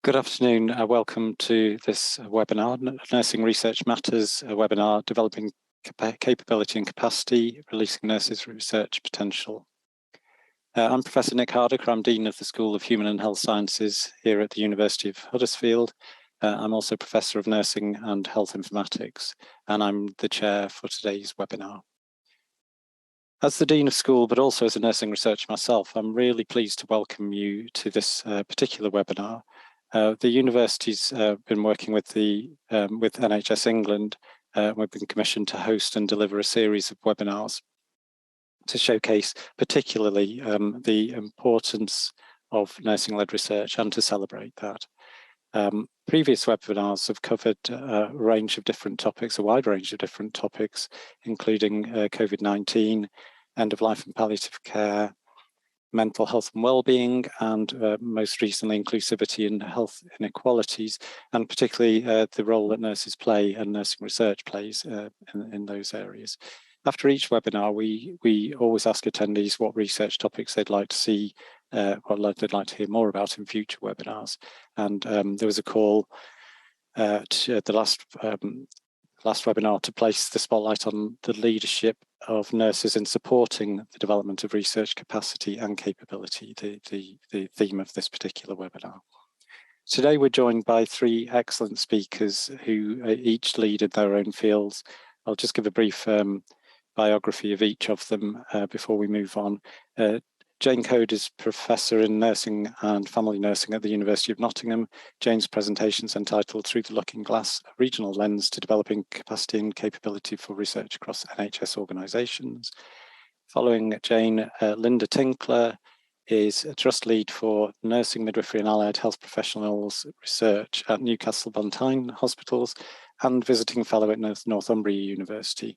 Good afternoon. Welcome to this webinar, Nursing Research Matters webinar, Developing Capability and Capacity, Releasing Nurses' Research Potential. I'm Professor Nick Hardaker. I'm Dean of the School of Human and Health Sciences here at the University of Huddersfield. I'm also Professor of Nursing and Health Informatics, and I'm the chair for today's webinar. As the Dean of School, but also as a nursing researcher myself, I'm really pleased to welcome you to this particular webinar. The university's been working with NHS England. We've been commissioned to host and deliver a series of webinars to showcase particularly the importance of nursing-led research and to celebrate that. Previous webinars have covered a range of different topics, a wide range of different topics, including COVID-19, end-of-life and palliative care, mental health and well-being, and most recently inclusivity and health inequalities, and particularly the role that nurses play and nursing research plays in those areas. After each webinar, we always ask attendees what research topics they'd like to see, what they'd like to hear more about in future webinars. And there was a call to the last webinar to place the spotlight on the leadership of nurses in supporting the development of research capacity and capability, the theme of this particular webinar. Today we're joined by three excellent speakers who each lead in their own fields. I'll just give a brief biography of each of them before we move on. Jane Code is Professor in Nursing and Family Nursing at the University of Nottingham. Jane's presentation is entitled Through the Looking Glass, a Regional Lens to Developing Capacity and Capability for Research Across NHS Organisations. Following Jane, Linda Tinkler is a Trust Lead for Nursing, Midwifery and Allied Health Professionals Research at Newcastle upon Tyne Hospitals and Visiting Fellow at Northumbria University.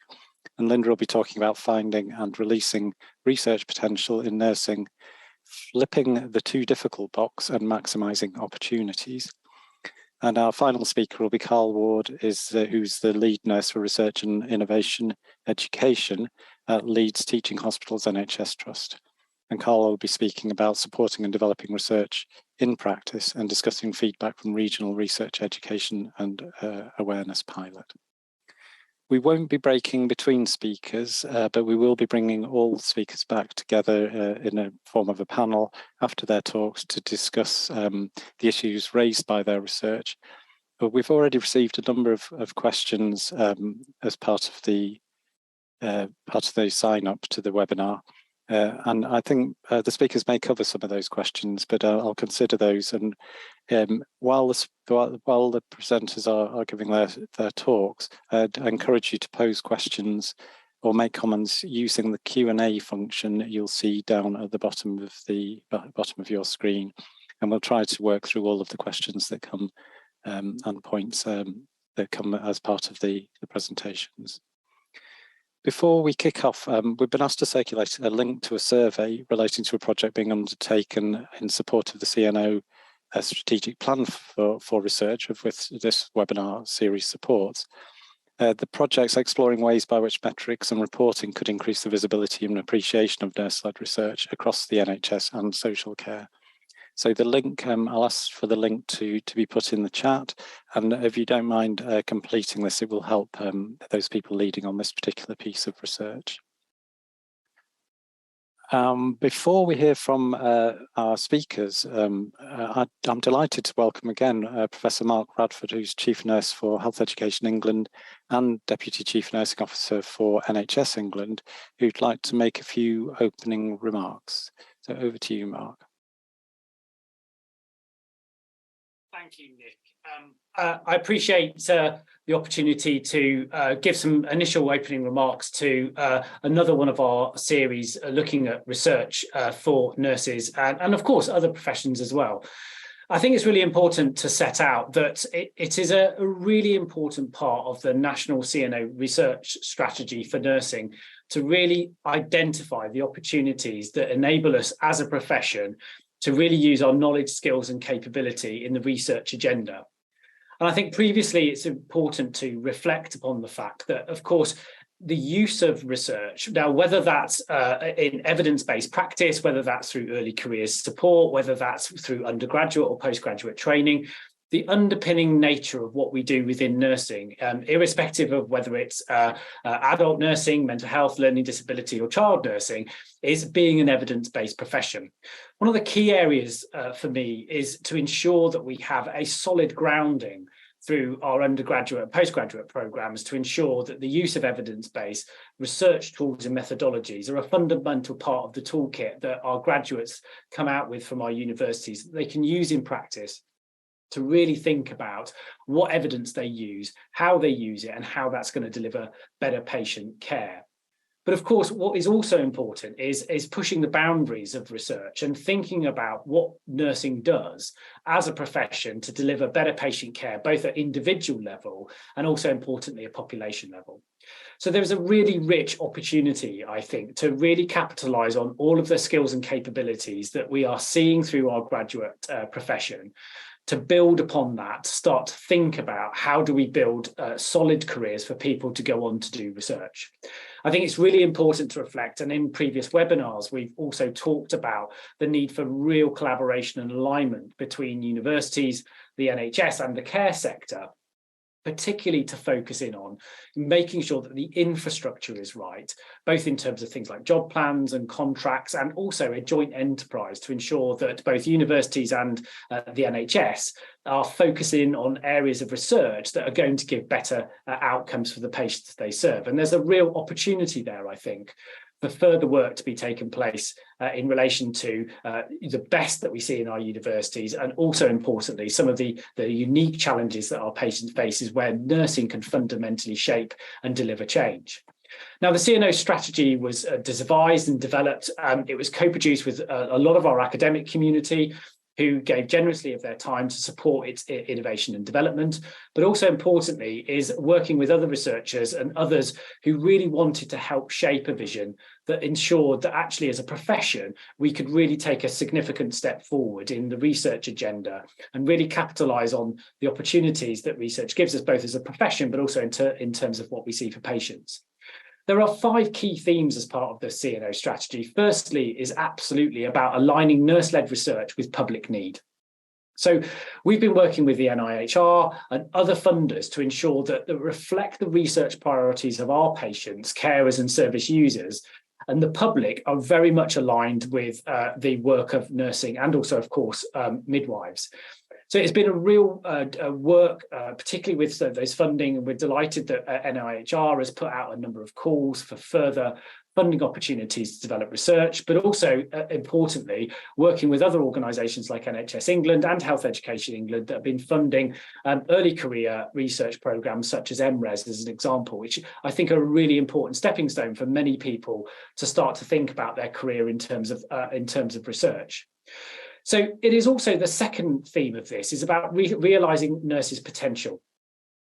And Linda will be talking about finding and releasing research potential in nursing, flipping the too difficult box and maximising opportunities. And our final speaker will be Carl Ward, who's the lead nurse for Research and Innovation Education at Leeds Teaching Hospitals NHS Trust. And Carl will be speaking about supporting and developing research in practice and discussing feedback from regional research education and awareness pilot. We won't be breaking between speakers, but we will be bringing all speakers back together in a form of a panel after their talks to discuss the issues raised by their research. But we've already received a number of questions as part of the sign up to the webinar. And I think the speakers may cover some of those questions, but I'll consider those. And while the presenters are giving their talks, I encourage you to pose questions or make comments using the Q&A function that you'll see down at the bottom of your screen. And we'll try to work through all of the questions that come and points that come as part of the presentations. Before we kick off, we've been asked to circulate a link to a survey relating to a project being undertaken in support of the CNO strategic plan for research, of which this webinar series supports. The project's exploring ways by which metrics and reporting could increase the visibility and appreciation of nurse-led research across the NHS and social care. So the link, I'll ask for the link to be put in the chat, and if you don't mind completing this, it will help those people leading on this particular piece of research. Before we hear from our speakers, I'm delighted to welcome again Professor Mark Radford, who's Chief Nurse for Health Education England and Deputy Chief Nursing Officer for NHS England, who'd like to make a few opening remarks. So over to you, Mark. Thank you, Nick. I appreciate the opportunity to give some initial opening remarks to another one of our series looking at research for nurses and of course other professions as well. I think it's really important to set out that it is a really important part of the National CNO research strategy for nursing to really identify the opportunities that enable us as a profession to really use our knowledge, skills and capability in the research agenda. And I think previously it's important to reflect upon the fact that, of course, the use of research. Now, whether that's in evidence-based practice, whether that's through early careers support, whether that's through undergraduate or postgraduate training, the underpinning nature of what we do within nursing, irrespective of whether it's adult nursing, mental health, learning disability, or child nursing, is being an evidence-based profession. One of the key areas for me is to ensure that we have a solid grounding through our undergraduate and postgraduate programs to ensure that the use of evidence-based research tools and methodologies are a fundamental part of the toolkit that our graduates come out with from our universities that they can use in practice to really think about what evidence they use, how they use it, and how that's going to deliver better patient care. But of course, what is also important is pushing the boundaries of research and thinking about what nursing does as a profession to deliver better patient care, both at individual level and also importantly, at population level. So there's a really rich opportunity, I think, to really capitalize on all of the skills and capabilities that we are seeing through our graduate profession, to build upon that, start to think about how do we build solid careers for people to go on to do research. I think it's really important to reflect, and in previous webinars, we've also talked about the need for real collaboration and alignment between universities, the NHS and the care sector, particularly to focus in on making sure that the infrastructure is right, both in terms of things like job plans and contracts, and also a joint enterprise to ensure that both universities and the NHS are focusing on areas of research that are going to give better outcomes for the patients they serve. And there's a real opportunity there, I think, for further work to be taken place in relation to the best that we see in our universities, and also importantly, some of the unique challenges that our patients face is where nursing can fundamentally shape and deliver change. Now, the CNO strategy was devised and developed. It was co-produced with a lot of our academic community, who gave generously of their time to support its innovation and development, but also importantly is working with other researchers and others who really wanted to help shape a vision that ensured that actually as a profession, we could really take a significant step forward in the research agenda and really capitalize on the opportunities that research gives us both as a profession, but also in terms of what we see for patients. There are 5 key themes as part of the CNO strategy. Firstly is absolutely about aligning nurse-led research with public need. So we've been working with the NIHR and other funders to ensure that they reflect the research priorities of our patients, carers and service users, and the public are very much aligned with the work of nursing and also, of course, midwives. So it's been a real work, particularly with those funding, and we're delighted that NIHR has put out a number of calls for further funding opportunities to develop research, but also, importantly, working with other organisations like NHS England and Health Education England that have been funding early career research programmes such as MRes as an example, which I think are a really important stepping stone for many people to start to think about their career in terms of research. So it is also the second theme of this is about realising nurses' potential.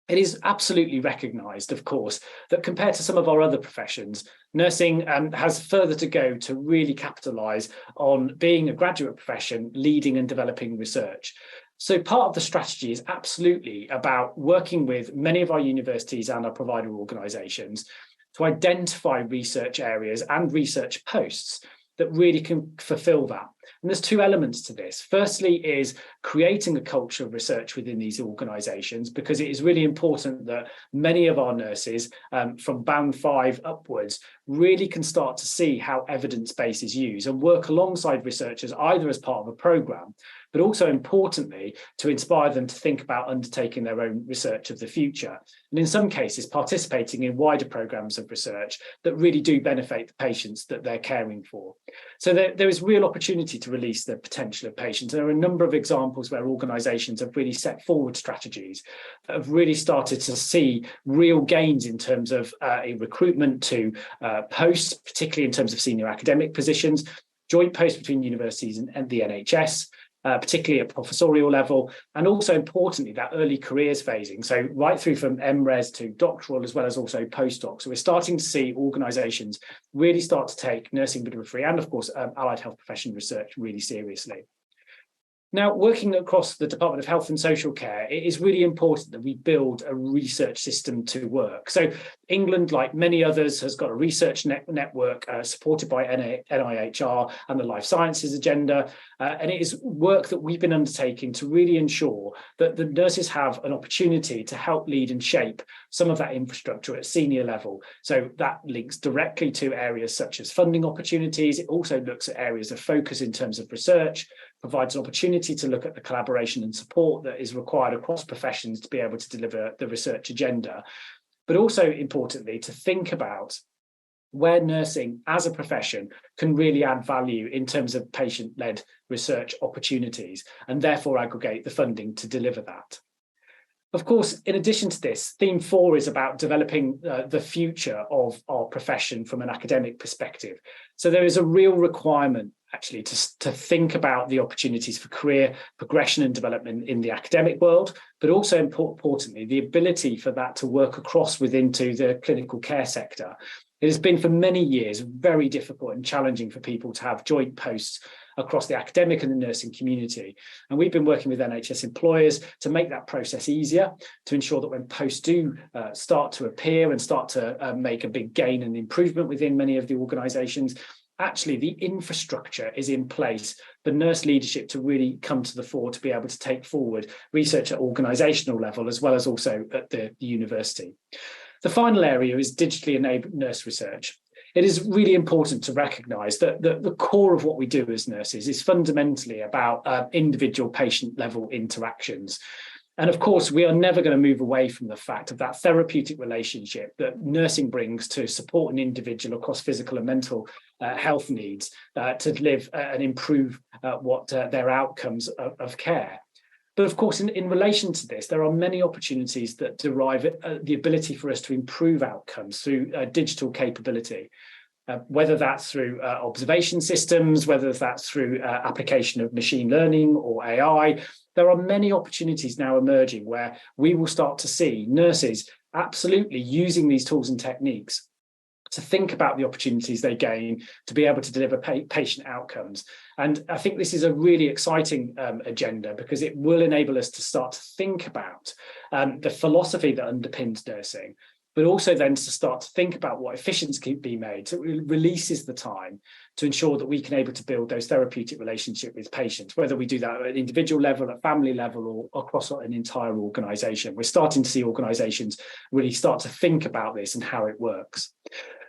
It is absolutely recognised, of course, that compared to some of our other professions, nursing has further to go to really capitalise on being a graduate profession, leading and developing research. So part of the strategy is absolutely about working with many of our universities and our provider organisations to identify research areas and research posts that really can fulfil that. And there's 2 elements to this. Firstly is creating a culture of research within these organisations, because it is really important that many of our nurses from band 5 upwards really can start to see how evidence-based is used and work alongside researchers either as part of a programme, but also importantly to inspire them to think about undertaking their own research of the future. And in some cases, participating in wider programmes of research that really do benefit the patients that they're caring for. So there is real opportunity to release the potential of patients. There are a number of examples where organisations have really set forward strategies that have really started to see real gains in terms of a recruitment to posts, particularly in terms of senior academic positions, joint posts between universities and the NHS, particularly at professorial level, and also importantly that early careers phasing, so right through from MRes to doctoral as well as also postdoc. So we're starting to see organisations really start to take nursing midwifery and of course allied health profession research really seriously. Now, working across the Department of Health and Social Care, it is really important that we build a research system to work. So England, like many others, has got a research network supported by NIHR and the Life Sciences Agenda. And it is work that we've been undertaking to really ensure that the nurses have an opportunity to help lead and shape some of that infrastructure at senior level. So that links directly to areas such as funding opportunities. It also looks at areas of focus in terms of research, provides an opportunity to look at the collaboration and support that is required across professions to be able to deliver the research agenda, but also importantly to think about where nursing as a profession can really add value in terms of patient-led research opportunities and therefore aggregate the funding to deliver that. Of course, in addition to this, theme 4 is about developing the future of our profession from an academic perspective. So there is a real requirement actually to think about the opportunities for career progression and development in the academic world, but also importantly, the ability for that to work across into the clinical care sector. It has been for many years very difficult and challenging for people to have joint posts across the academic and the nursing community. And we've been working with NHS employers to make that process easier, to ensure that when posts do start to appear and start to make a big gain and improvement within many of the organisations, actually the infrastructure is in place for nurse leadership to really come to the fore, to be able to take forward research at organisational level as well as also at the university. The final area is digitally enabled nurse research. It is really important to recognise that the core of what we do as nurses is fundamentally about individual patient level interactions. And of course, we are never going to move away from the fact of that therapeutic relationship that nursing brings to support an individual across physical and mental health needs to live and improve what their outcomes of care. But of course, in relation to this, there are many opportunities that derive the ability for us to improve outcomes through digital capability, whether that's through observation systems, whether that's through application of machine learning or AI. There are many opportunities now emerging where we will start to see nurses absolutely using these tools and techniques to think about the opportunities they gain to be able to deliver patient outcomes. And I think this is a really exciting agenda because it will enable us to start to think about the philosophy that underpins nursing, but also then to start to think about what efficiencies can be made. So it releases the time to ensure that we can able to build those therapeutic relationships with patients, whether we do that at an individual level, at family level, or across an entire organisation. We're starting to see organisations really start to think about this and how it works.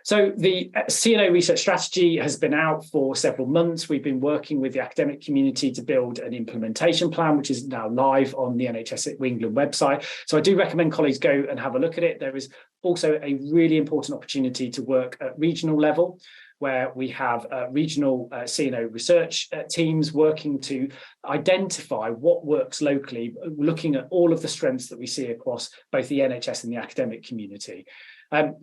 So the CNO research strategy has been out for several months. We've been working with the academic community to build an implementation plan, which is now live on the NHS England website. So I do recommend colleagues go and have a look at it. There is also a really important opportunity to work at regional level, where we have regional CNO research teams working to identify what works locally, looking at all of the strengths that we see across both the NHS and the academic community.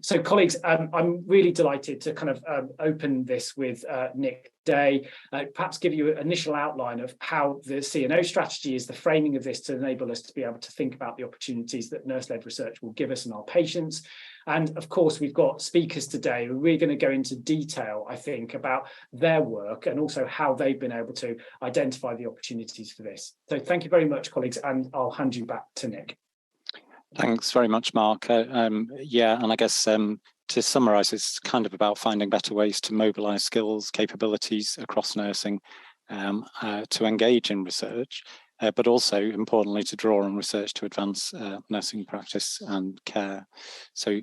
So colleagues, I'm really delighted to kind of open this with Nick Day, perhaps give you an initial outline of how the CNO strategy is the framing of this to enable us to be able to think about the opportunities that nurse-led research will give us and our patients. And of course, we've got speakers today who are really going to go into detail, I think, about their work and also how they've been able to identify the opportunities for this. So thank you very much, colleagues, and I'll hand you back to Nick. Thanks very much, Mark. Yeah, and I guess to summarise, it's kind of about finding better ways to mobilise skills, capabilities across nursing to engage in research, but also importantly to draw on research to advance nursing practice and care. So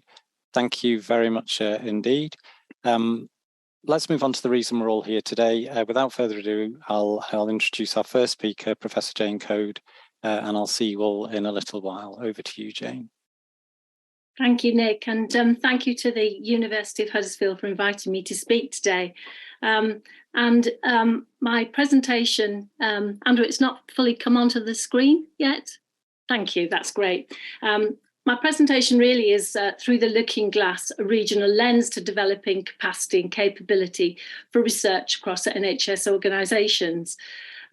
thank you very much indeed. Let's move on to the reason we're all here today. Without further ado, I'll introduce our first speaker, Professor Jane Code, and I'll see you all in a little while. Over to you, Jane. Thank you, Nick, and thank you to the University of Huddersfield for inviting me to speak today. My presentation, Andrew, it's not fully come onto the screen yet. Thank you, that's great. My presentation really is through the looking glass, a regional lens to developing capacity and capability for research across NHS organisations.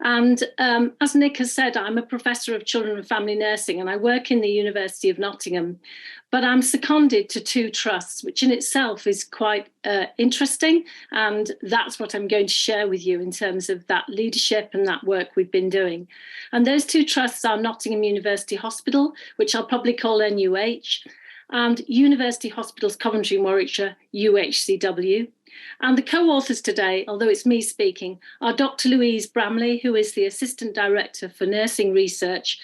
And as Nick has said, I'm a professor of children and family nursing, and I work in the University of Nottingham, but I'm seconded to 2 trusts, which in itself is quite interesting. And that's what I'm going to share with you in terms of that leadership and that work we've been doing. And those 2 trusts are Nottingham University Hospital, which I'll probably call NUH, and University Hospitals Coventry and Warwickshire, UHCW. And the co-authors today, although it's me speaking, are Dr. Louise Bramley, who is the Assistant Director for Nursing Research,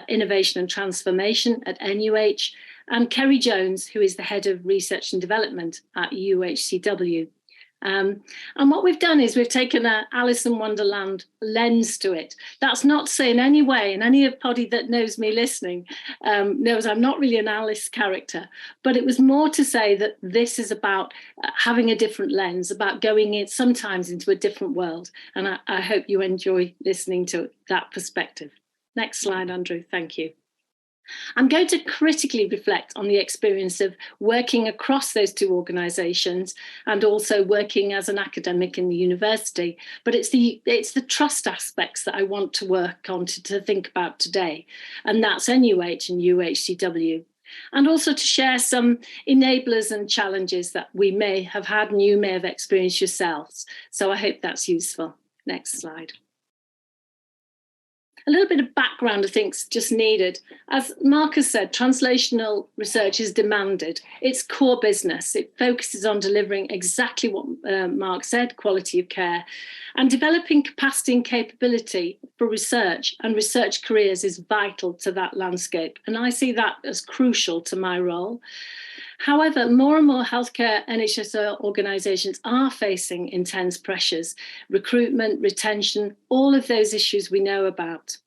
Innovation and Transformation at NUH, and Kerry Jones, who is the Head of Research and Development at UHCW. And what we've done is we've taken a Alice in Wonderland lens to it. That's not to say in any way, and anybody that knows me listening knows I'm not really an Alice character, but it was more to say that this is about having a different lens, about going in sometimes into a different world. And I hope you enjoy listening to that perspective. Next slide, Andrew. Thank you. I'm going to critically reflect on the experience of working across those 2 organisations and also working as an academic in the university. But it's the trust aspects that I want to work on to think about today. And that's NUH and UHCW. And also to share some enablers and challenges that we may have had and you may have experienced yourselves. So I hope that's useful. Next slide. A little bit of background, I think, is just needed. As Marcus said, translational research is demanded. It's core business. It focuses on delivering exactly what Mark said, quality of care, and developing capacity and capability for research and research careers is vital to that landscape. And I see that as crucial to my role. However, more and more healthcare NHS organisations are facing intense pressures, recruitment, retention, all of those issues we know about.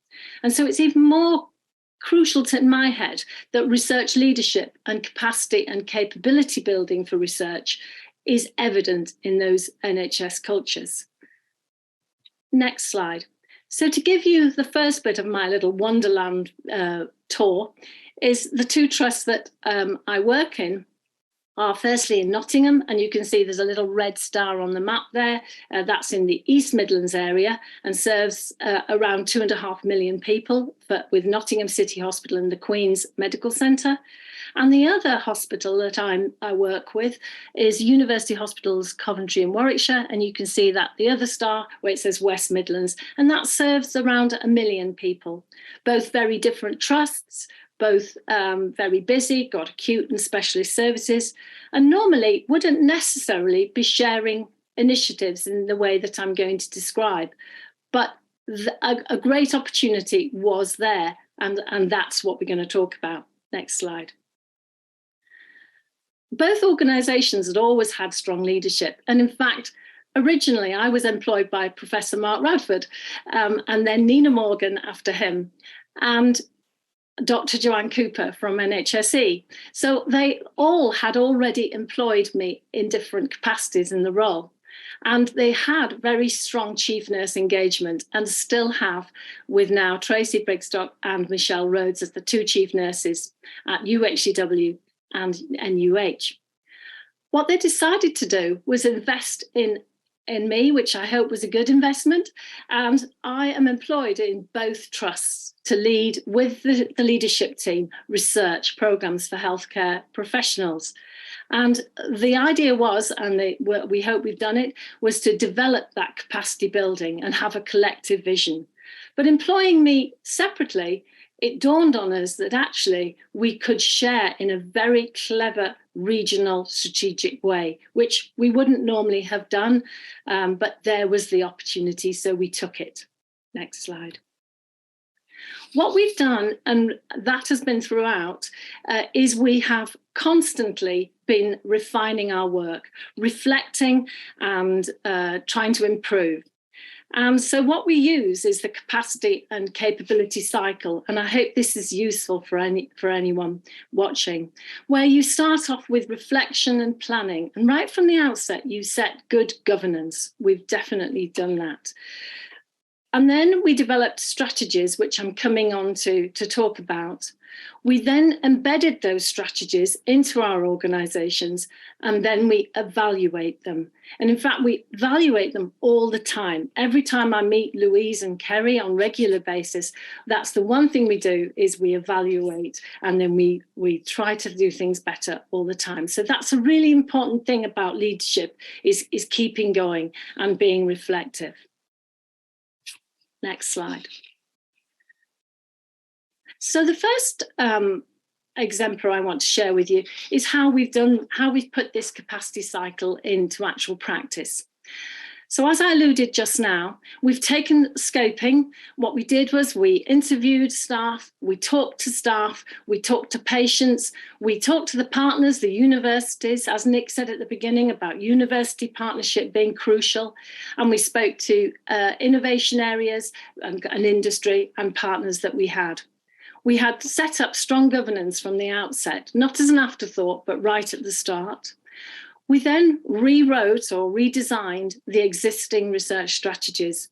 And so it's even more crucial to my head that research leadership and capacity and capability building for research is evident in those NHS cultures. Next slide. So to give you the first bit of my little Wonderland tour, is the 2 trusts that I work in are firstly in Nottingham, and you can see there's a little red star on the map there. That's in the East Midlands area and serves around 2.5 million people, but with Nottingham City Hospital and the Queen's Medical Centre. And the other hospital that I work with is University Hospitals Coventry and Warwickshire, and you can see that the other star where it says West Midlands, and that serves around 1 million people, both very different trusts, both very busy, got acute and specialist services, and normally wouldn't necessarily be sharing initiatives in the way that I'm going to describe. But a great opportunity was there, and that's what we're going to talk about. Next slide. Both organisations had always had strong leadership, and in fact, originally I was employed by Professor Mark Radford, and then Nina Morgan after him, and Dr. Joanne Cooper from NHSE. So they all had already employed me in different capacities in the role. And they had very strong chief nurse engagement and still have, with now Tracy Brigstock and Michelle Rhodes as the 2 chief nurses at UHCW and NUH. What they decided to do was invest in me, which I hope was a good investment. And I am employed in both trusts to lead with the leadership team research programmes for healthcare professionals. And the idea was, and we hope we've done it, was to develop that capacity building and have a collective vision. But employing me separately, it dawned on us that actually we could share in a very clever regional strategic way, which we wouldn't normally have done, but there was the opportunity, so we took it. Next slide. What we've done, and that has been throughout, is we have constantly been refining our work, reflecting and trying to improve. And so what we use is the capacity and capability cycle. And I hope this is useful for anyone watching, where you start off with reflection and planning. And right from the outset, you set good governance. We've definitely done that. And then we developed strategies, which I'm coming on to talk about. We then embedded those strategies into our organisations, and then we evaluate them. And in fact, we evaluate them all the time. Every time I meet Louise and Kerry on a regular basis, that's the one thing we do, is we evaluate, and then we try to do things better all the time. So that's a really important thing about leadership, is keeping going and being reflective. Next slide. So the first exemplar I want to share with you is how we've put this capacity cycle into actual practice. So as I alluded just now, we've taken scoping. What we did was we interviewed staff, we talked to patients, we talked to the partners, the universities, as Nick said at the beginning, about university partnership being crucial. And we spoke to innovation areas and industry and partners that we had. We had set up strong governance from the outset, not as an afterthought, but right at the start. We then rewrote or redesigned the existing research strategies.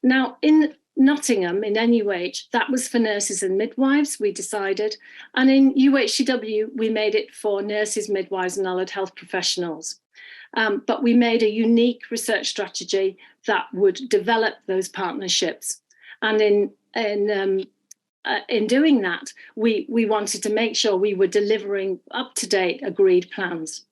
Now, in Nottingham, in NUH, that was for nurses and midwives, we decided. And in UHCW, we made it for nurses, midwives, and allied health professionals. But we made a unique research strategy that would develop those partnerships. And in doing that, we wanted to make sure we were delivering up-to-date agreed plans.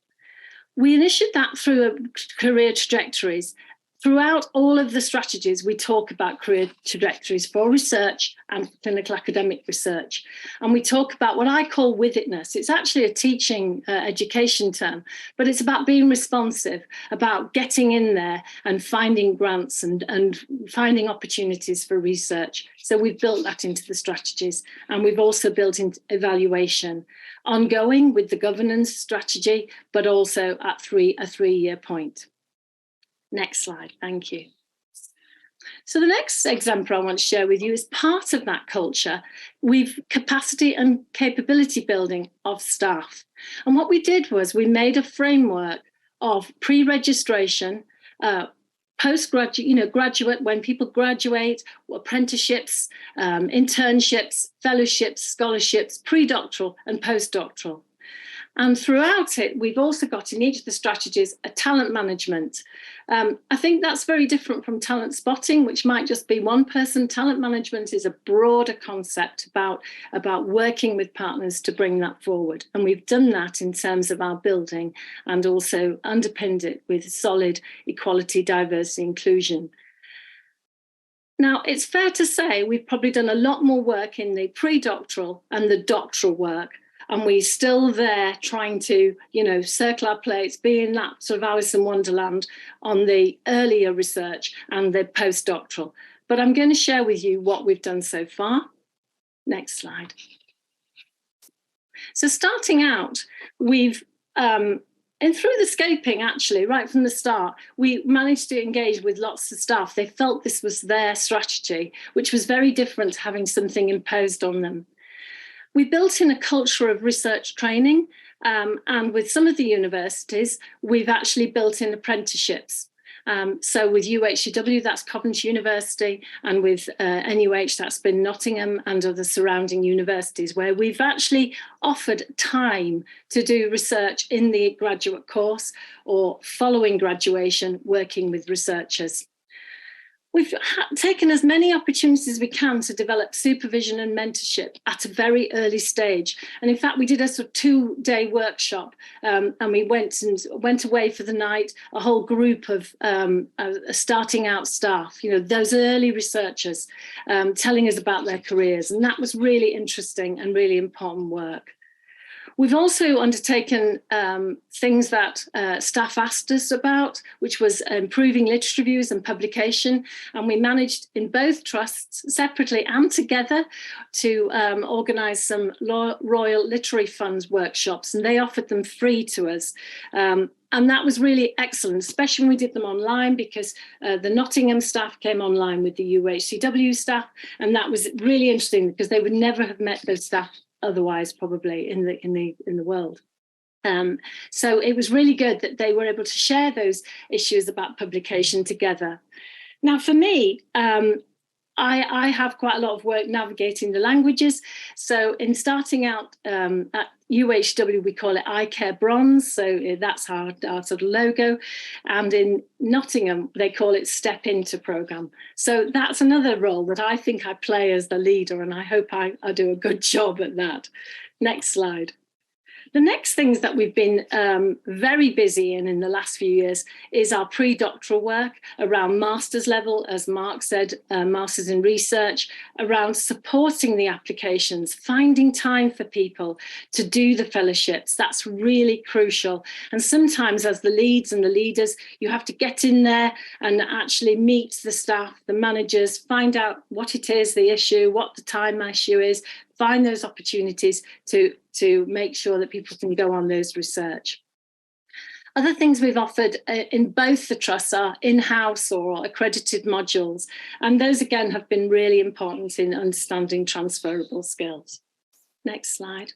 We initiated that through career trajectories. Throughout all of the strategies, we talk about career trajectories for research and clinical academic research. And we talk about what I call with itness. It's actually a teaching education term, but it's about being responsive, about getting in there and finding grants and finding opportunities for research. So we've built that into the strategies, and we've also built in evaluation, ongoing with the governance strategy, but also at a three-year point. Next slide, thank you. So the next exemplar I want to share with you is part of that culture. We've capacity and capability building of staff. And what we did was we made a framework of pre-registration, postgraduate, graduate, when people graduate, apprenticeships, internships, fellowships, scholarships, pre-doctoral and postdoctoral. And throughout it, we've also got in each of the strategies a talent management. I think that's very different from talent spotting, which might just be one person. Talent management is a broader concept about working with partners to bring that forward. And we've done that in terms of our building and also underpinned it with solid equality, diversity, inclusion. Now, it's fair to say we've probably done a lot more work in the pre-doctoral and the doctoral work. And we're still there trying to, circle our plates, be in that sort of Alice in Wonderland on the earlier research and the postdoctoral. But I'm going to share with you what we've done so far. Next slide. So starting out, we've, and through the scoping, actually, right from the start, we managed to engage with lots of staff. They felt this was their strategy, which was very different to having something imposed on them. We built in a culture of research training, and with some of the universities, we've actually built in apprenticeships. So with UHCW, that's Coventry University, and with NUH, that's been Nottingham and other surrounding universities, where we've actually offered time to do research in the graduate course or following graduation, working with researchers. We've taken as many opportunities as we can to develop supervision and mentorship at a very early stage. And in fact, we did a sort of 2-day workshop and we went away for the night, a whole group of starting out staff, those early researchers telling us about their careers. And that was really interesting and really important work. We've also undertaken things that staff asked us about, which was improving literature reviews and publication. And we managed in both trusts, separately and together, to organise some Royal Literary Funds workshops, and they offered them free to us. And that was really excellent, especially when we did them online, because the Nottingham staff came online with the UHCW staff. And that was really interesting because they would never have met those staff otherwise, probably in the world. So it was really good that they were able to share those issues about publication together. Now, for me, I have quite a lot of work navigating the languages. So in starting out at UHW, we call it I Care Bronze. So that's our sort of logo. And in Nottingham, they call it Step Into Programme. So that's another role that I think I play as the leader, and I hope I do a good job at that. Next slide. The next things that we've been very busy in the last few years is our pre-doctoral work around master's level, as Mark said, master's in research, around supporting the applications, finding time for people to do the fellowships. That's really crucial. And sometimes as the leads and the leaders, you have to get in there and actually meet the staff, the managers, find out what it is, the issue, what the time issue is, find those opportunities to make sure that people can go on those research. Other things we've offered in both the trusts are in-house or accredited modules. And those, again, have been really important in understanding transferable skills. Next slide.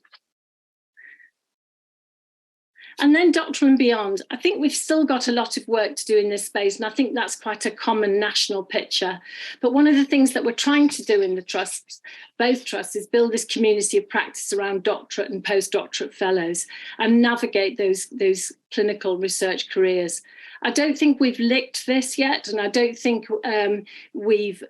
And then doctoral and beyond. I think we've still got a lot of work to do in this space, and I think that's quite a common national picture. But one of the things that we're trying to do in the trusts, both trusts, is build this community of practice around doctorate and postdoctorate fellows and navigate those clinical research careers. I don't think we've licked this yet, and I don't think we've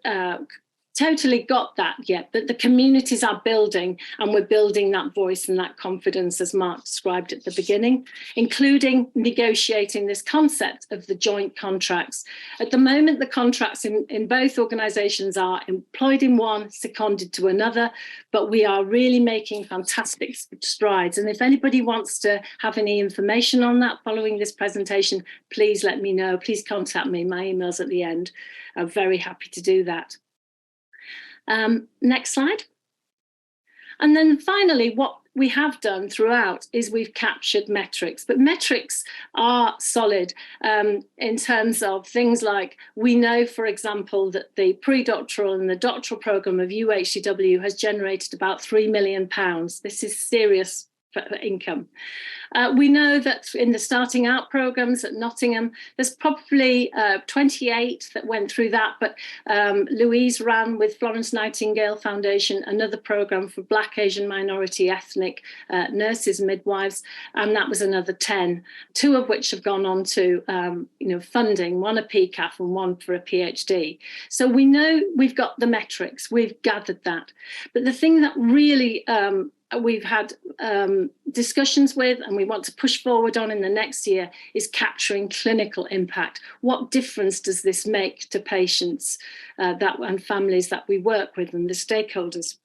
totally got that yet, but the communities are building, and we're building that voice and that confidence, as Mark described at the beginning, including negotiating this concept of the joint contracts. At the moment, the contracts in both organisations are employed in one, seconded to another, but we are really making fantastic strides. And if anybody wants to have any information on that following this presentation, please let me know. Please contact me. My email's at the end. I'm very happy to do that. Next slide. And then finally, what we have done throughout is we've captured metrics, but metrics are solid in terms of things like, we know, for example, that the pre-doctoral and the doctoral programme of UHCW has generated about £3 million. This is serious income. We know that in the starting out programmes at Nottingham, there's probably 28 that went through that, but Louise ran with Florence Nightingale Foundation another programme for Black, Asian, minority, ethnic nurses, midwives, and that was another 10, 2 of which have gone on to funding, one a PCAF and one for a PhD. So we know we've got the metrics, we've gathered that. But the thing that really we've had discussions with and we want to push forward on in the next year is capturing clinical impact. What difference does this make to patients and families that we work with and the stakeholders?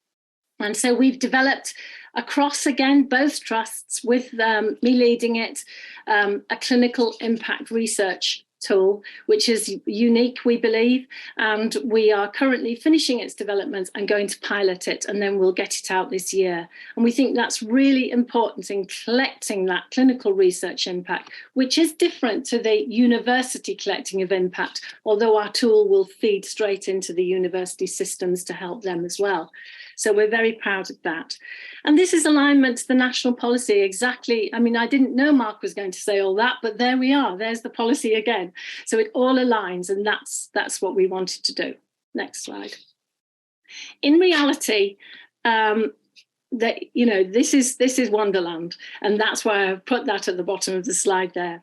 And so we've developed across, again, both trusts, with me leading it, a clinical impact research tool, which is unique, we believe, and we are currently finishing its development and going to pilot it, and then we'll get it out this year. And we think that's really important in collecting that clinical research impact, which is different to the university collecting of impact, although our tool will feed straight into the university systems to help them as well. So we're very proud of that. And this is alignment to the national policy exactly. I mean, I didn't know Mark was going to say all that, but there we are. There's the policy again. So it all aligns, and that's what we wanted to do. Next slide. In reality, this is Wonderland, and that's why I've put that at the bottom of the slide there.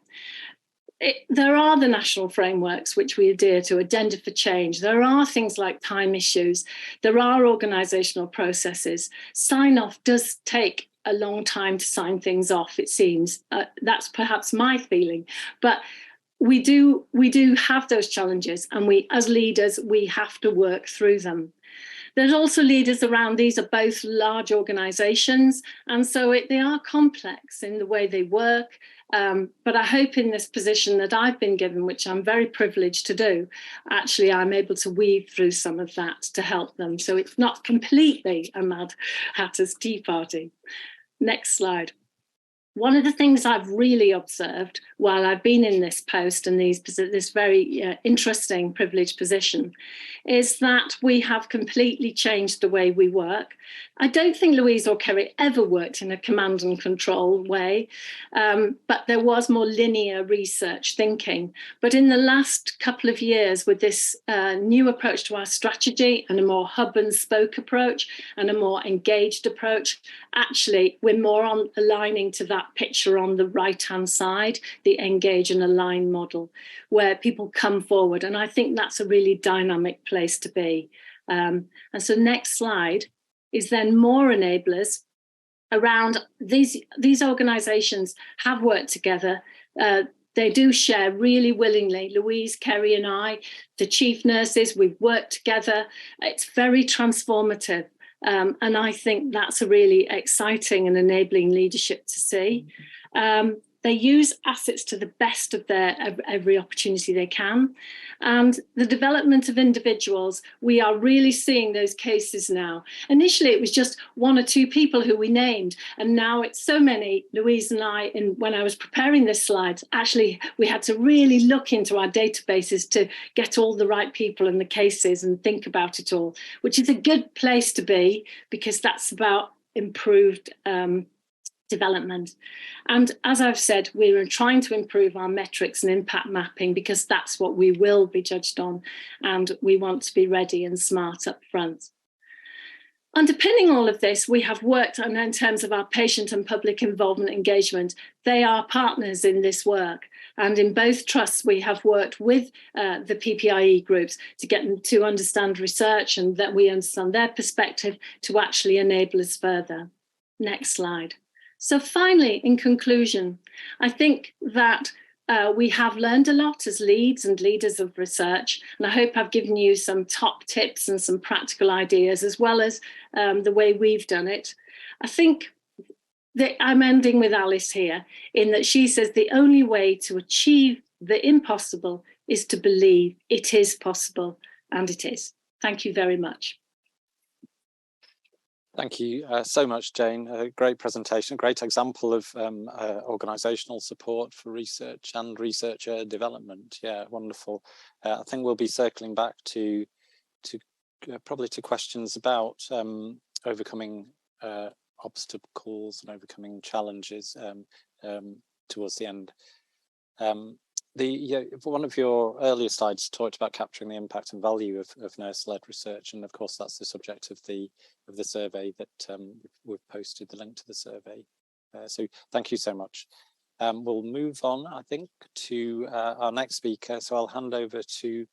There are the national frameworks which we adhere to, Agenda for Change. There are things like time issues. There are organisational processes. Sign-off does take a long time to sign things off, it seems. That's perhaps my feeling. But we do have those challenges, and we, as leaders, we have to work through them. There's also leaders around. These are both large organisations, and so they are complex in the way they work. But I hope in this position that I've been given, which I'm very privileged to do, actually I'm able to weave through some of that to help them. So it's not completely a Mad Hatter's Tea Party. Next slide. One of the things I've really observed while I've been in this post and this very interesting privileged position is that we have completely changed the way we work. I don't think Louise or Kerry ever worked in a command and control way, but there was more linear research thinking. But in the last couple of years, with this new approach to our strategy and a more hub and spoke approach and a more engaged approach, actually, we're more on aligning to that picture on the right-hand side, the engage and align model, where people come forward. And I think that's a really dynamic place to be. And so next slide is then more enablers around these organisations have worked together. They do share really willingly. Louise, Kerry and I, the chief nurses, we've worked together. It's very transformative. And I think that's a really exciting and enabling leadership to see. They use assets to the best of every opportunity they can. And the development of individuals, we are really seeing those cases now. Initially, it was just one or two people who we named. And now it's so many. Louise and I, when I was preparing this slide, actually, we had to really look into our databases to get all the right people and the cases and think about it all, which is a good place to be, because that's about improved development. And as I've said, we're trying to improve our metrics and impact mapping, because that's what we will be judged on, and we want to be ready and smart up front. Underpinning all of this, we have worked on in terms of our patient and public involvement engagement. They are partners in this work. And in both trusts, we have worked with the PPIE groups to get them to understand research and that we understand their perspective to actually enable us further. Next slide. So finally, in conclusion, I think that we have learned a lot as leads and leaders of research, and I hope I've given you some top tips and some practical ideas, as well as the way we've done it. I think that I'm ending with Alice here, in that she says the only way to achieve the impossible is to believe it is possible, and it is. Thank you very much. Thank you so much, Jane. A great presentation, a great example of organisational support for research and researcher development. Yeah, wonderful. I think we'll be circling back to probably to questions about overcoming obstacles and overcoming challenges towards the end. One of your earlier slides talked about capturing the impact and value of nurse-led research, and of course that's the subject of the survey that we've posted the link to the survey. So thank you so much. We'll move on, I think, to our next speaker. So I'll hand over to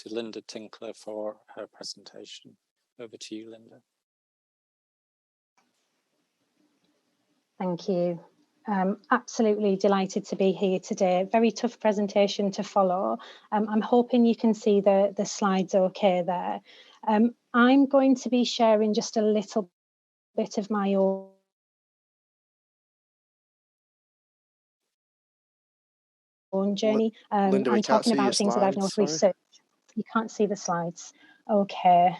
Linda Tinkler for her presentation. Over to you, Linda. Thank you. Absolutely delighted to be here today. Very tough presentation to follow. I'm hoping you can see the slides okay there. I'm going to be sharing just a little bit of my own journey. Linda, I'm talking about things that I've not researched. You can't see the slides. Okay.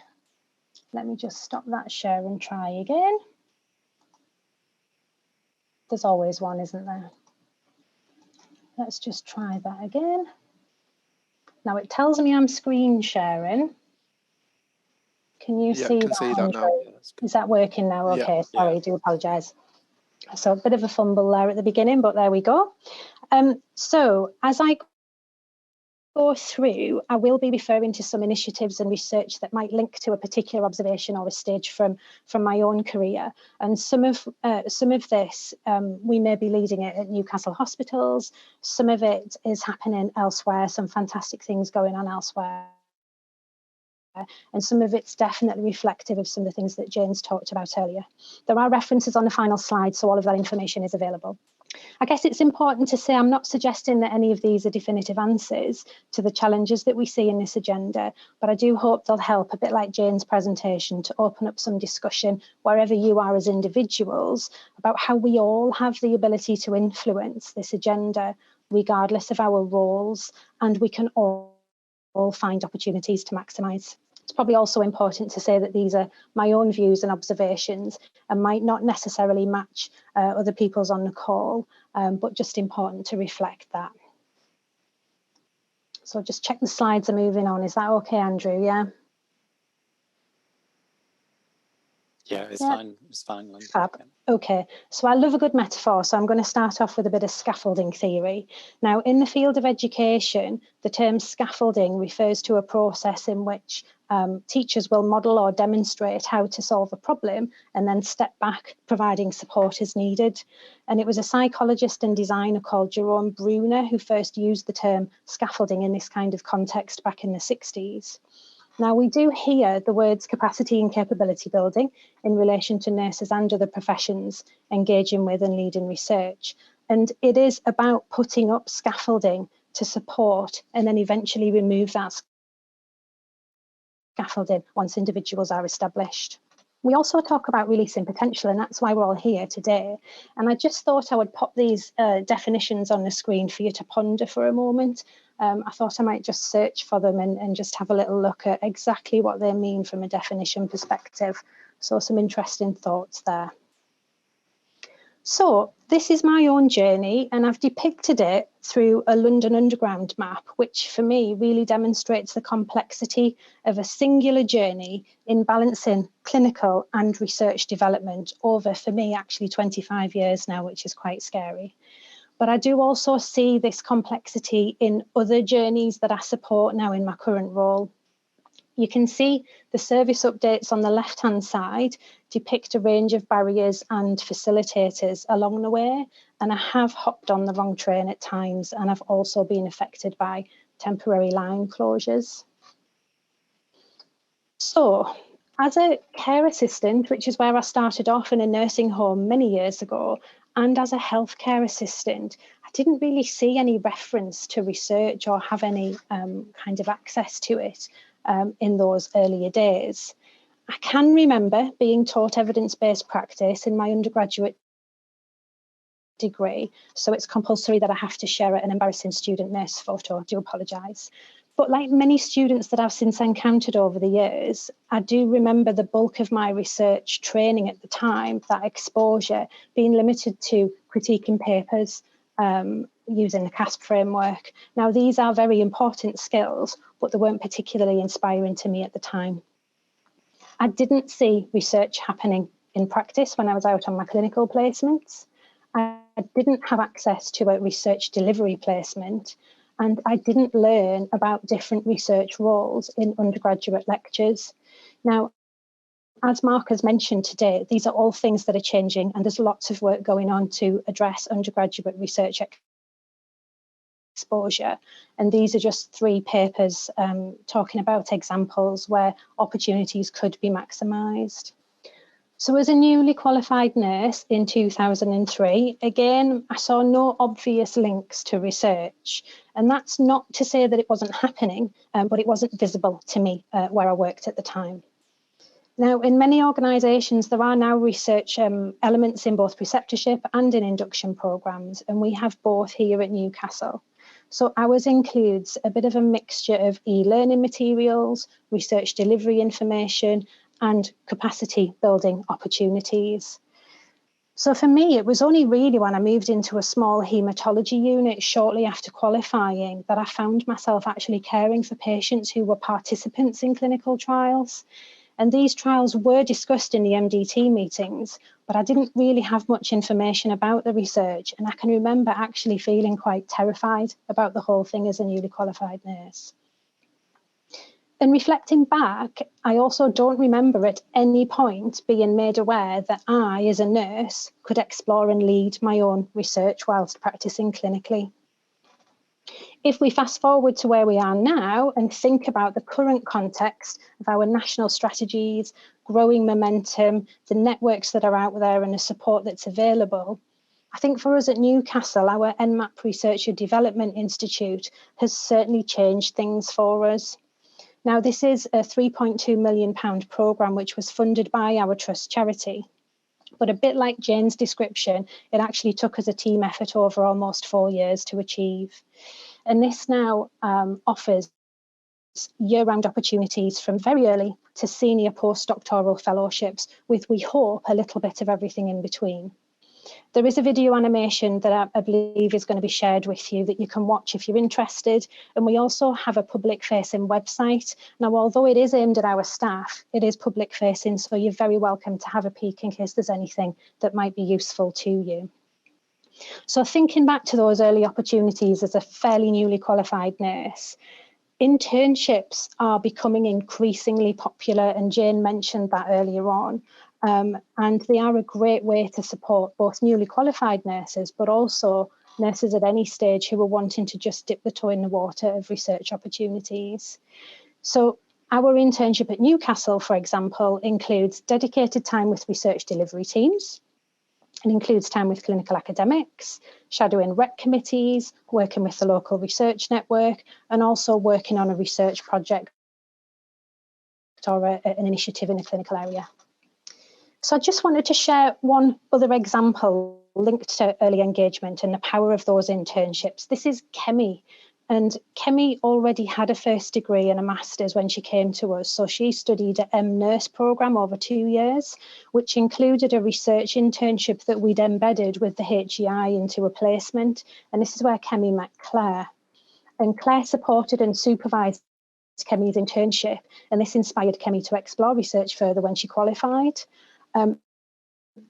Let me just stop that share and try again. There's always one, isn't there? Let's just try that again. Now it tells me I'm screen sharing. Can you see that? See that now. Is that working now? Okay, sorry, I do apologise. So a bit of a fumble there at the beginning, but there we go. So as I go through, I will be referring to some initiatives and research that might link to a particular observation or a stage from my own career. And some of this, we may be leading it at Newcastle hospitals. Some of it is happening elsewhere, some fantastic things going on elsewhere. And some of it's definitely reflective of some of the things that Jane's talked about earlier. There are references on the final slide, so all of that information is available. I guess it's important to say I'm not suggesting that any of these are definitive answers to the challenges that we see in this agenda, but I do hope they'll help, a bit like Jane's presentation, to open up some discussion wherever you are as individuals about how we all have the ability to influence this agenda, regardless of our roles, and we can all find opportunities to maximise It's probably also important to say that these are my own views and observations and might not necessarily match other people's on the call, but just important to reflect that. So just check the slides are moving on. Is that okay, Andrew? Yeah. Yeah, it's fine. It's fine, Linda. Fab. Okay, so I love a good metaphor, so I'm going to start off with a bit of scaffolding theory. Now, in the field of education, the term scaffolding refers to a process in which teachers will model or demonstrate how to solve a problem and then step back, providing support as needed. And it was a psychologist and designer called Jerome Bruner who first used the term scaffolding in this kind of context back in the 60s. Now, we do hear the words capacity and capability building in relation to nurses and other professions engaging with and leading research. And it is about putting up scaffolding to support and then eventually remove that scaffolding once individuals are established. We also talk about releasing potential, and that's why we're all here today. And I just thought I would pop these definitions on the screen for you to ponder for a moment. I thought I might just search for them and just have a little look at exactly what they mean from a definition perspective. So some interesting thoughts there. So this is my own journey, and I've depicted it through a London Underground map, which for me really demonstrates the complexity of a singular journey in balancing clinical and research development over, for me, actually 25 years now, which is quite scary. But I do also see this complexity in other journeys that I support now in my current role. You can see the service updates on the left-hand side depict a range of barriers and facilitators along the way, and I have hopped on the wrong train at times, and I've also been affected by temporary line closures. So, as a care assistant, which is where I started off in a nursing home many years ago, and as a healthcare assistant, I didn't really see any reference to research or have any kind of access to it in those earlier days. I can remember being taught evidence-based practice in my undergraduate degree, so it's compulsory that I have to share an embarrassing student nurse photo. I do apologise. But like many students that I've since encountered over the years, I do remember the bulk of my research training at the time, that exposure, being limited to critiquing papers, using the CASP framework. Now, these are very important skills, but they weren't particularly inspiring to me at the time. I didn't see research happening in practice when I was out on my clinical placements. I didn't have access to a research delivery placement, and I didn't learn about different research roles in undergraduate lectures. Now, as Mark has mentioned today, these are all things that are changing, and there's lots of work going on to address undergraduate research exposure. And these are just 3 papers talking about examples where opportunities could be maximised. So as a newly qualified nurse in 2003, again, I saw no obvious links to research. And that's not to say that it wasn't happening, but it wasn't visible to me where I worked at the time. Now, in many organisations, there are now research elements in both preceptorship and in induction programmes, and we have both here at Newcastle. So ours includes a bit of a mixture of e-learning materials, research delivery information, and capacity building opportunities. So for me, it was only really when I moved into a small haematology unit shortly after qualifying that I found myself actually caring for patients who were participants in clinical trials. And these trials were discussed in the MDT meetings, but I didn't really have much information about the research. And I can remember actually feeling quite terrified about the whole thing as a newly qualified nurse. And reflecting back, I also don't remember at any point being made aware that I, as a nurse, could explore and lead my own research whilst practicing clinically. If we fast forward to where we are now and think about the current context of our national strategies, growing momentum, the networks that are out there and the support that's available, I think for us at Newcastle, our NMAP Research and Development Institute has certainly changed things for us. Now, this is a £3.2 million programme which was funded by our trust charity. But a bit like Jane's description, it actually took us a team effort over almost 4 years to achieve. And this now offers year-round opportunities from very early to senior postdoctoral fellowships with, we hope, a little bit of everything in between. There is a video animation that I believe is going to be shared with you that you can watch if you're interested. And we also have a public-facing website. Now, although it is aimed at our staff, it is public-facing, so you're very welcome to have a peek in case there's anything that might be useful to you. So thinking back to those early opportunities as a fairly newly qualified nurse, internships are becoming increasingly popular, and Jane mentioned that earlier on. And they are a great way to support both newly qualified nurses, but also nurses at any stage who are wanting to just dip the toe in the water of research opportunities. So our internship at Newcastle, for example, includes dedicated time with research delivery teams. It includes time with clinical academics, shadowing rec committees, working with the local research network, and also working on a research project or an initiative in a clinical area. So I just wanted to share one other example linked to early engagement and the power of those internships. This is Kemi. And Kemi already had a first degree and a master's when she came to us. So she studied an nurse programme over 2 years, which included a research internship that we'd embedded with the HEI into a placement. And this is where Kemi met Claire. And Claire supported and supervised Kemi's internship. And this inspired Kemi to explore research further when she qualified.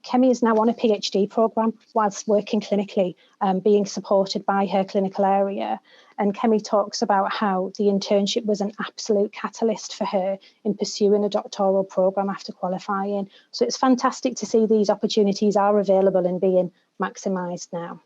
Kemi is now on a PhD programme whilst working clinically, being supported by her clinical area. And Kemi talks about how the internship was an absolute catalyst for her in pursuing a doctoral programme after qualifying. So it's fantastic to see these opportunities are available and being maximised now.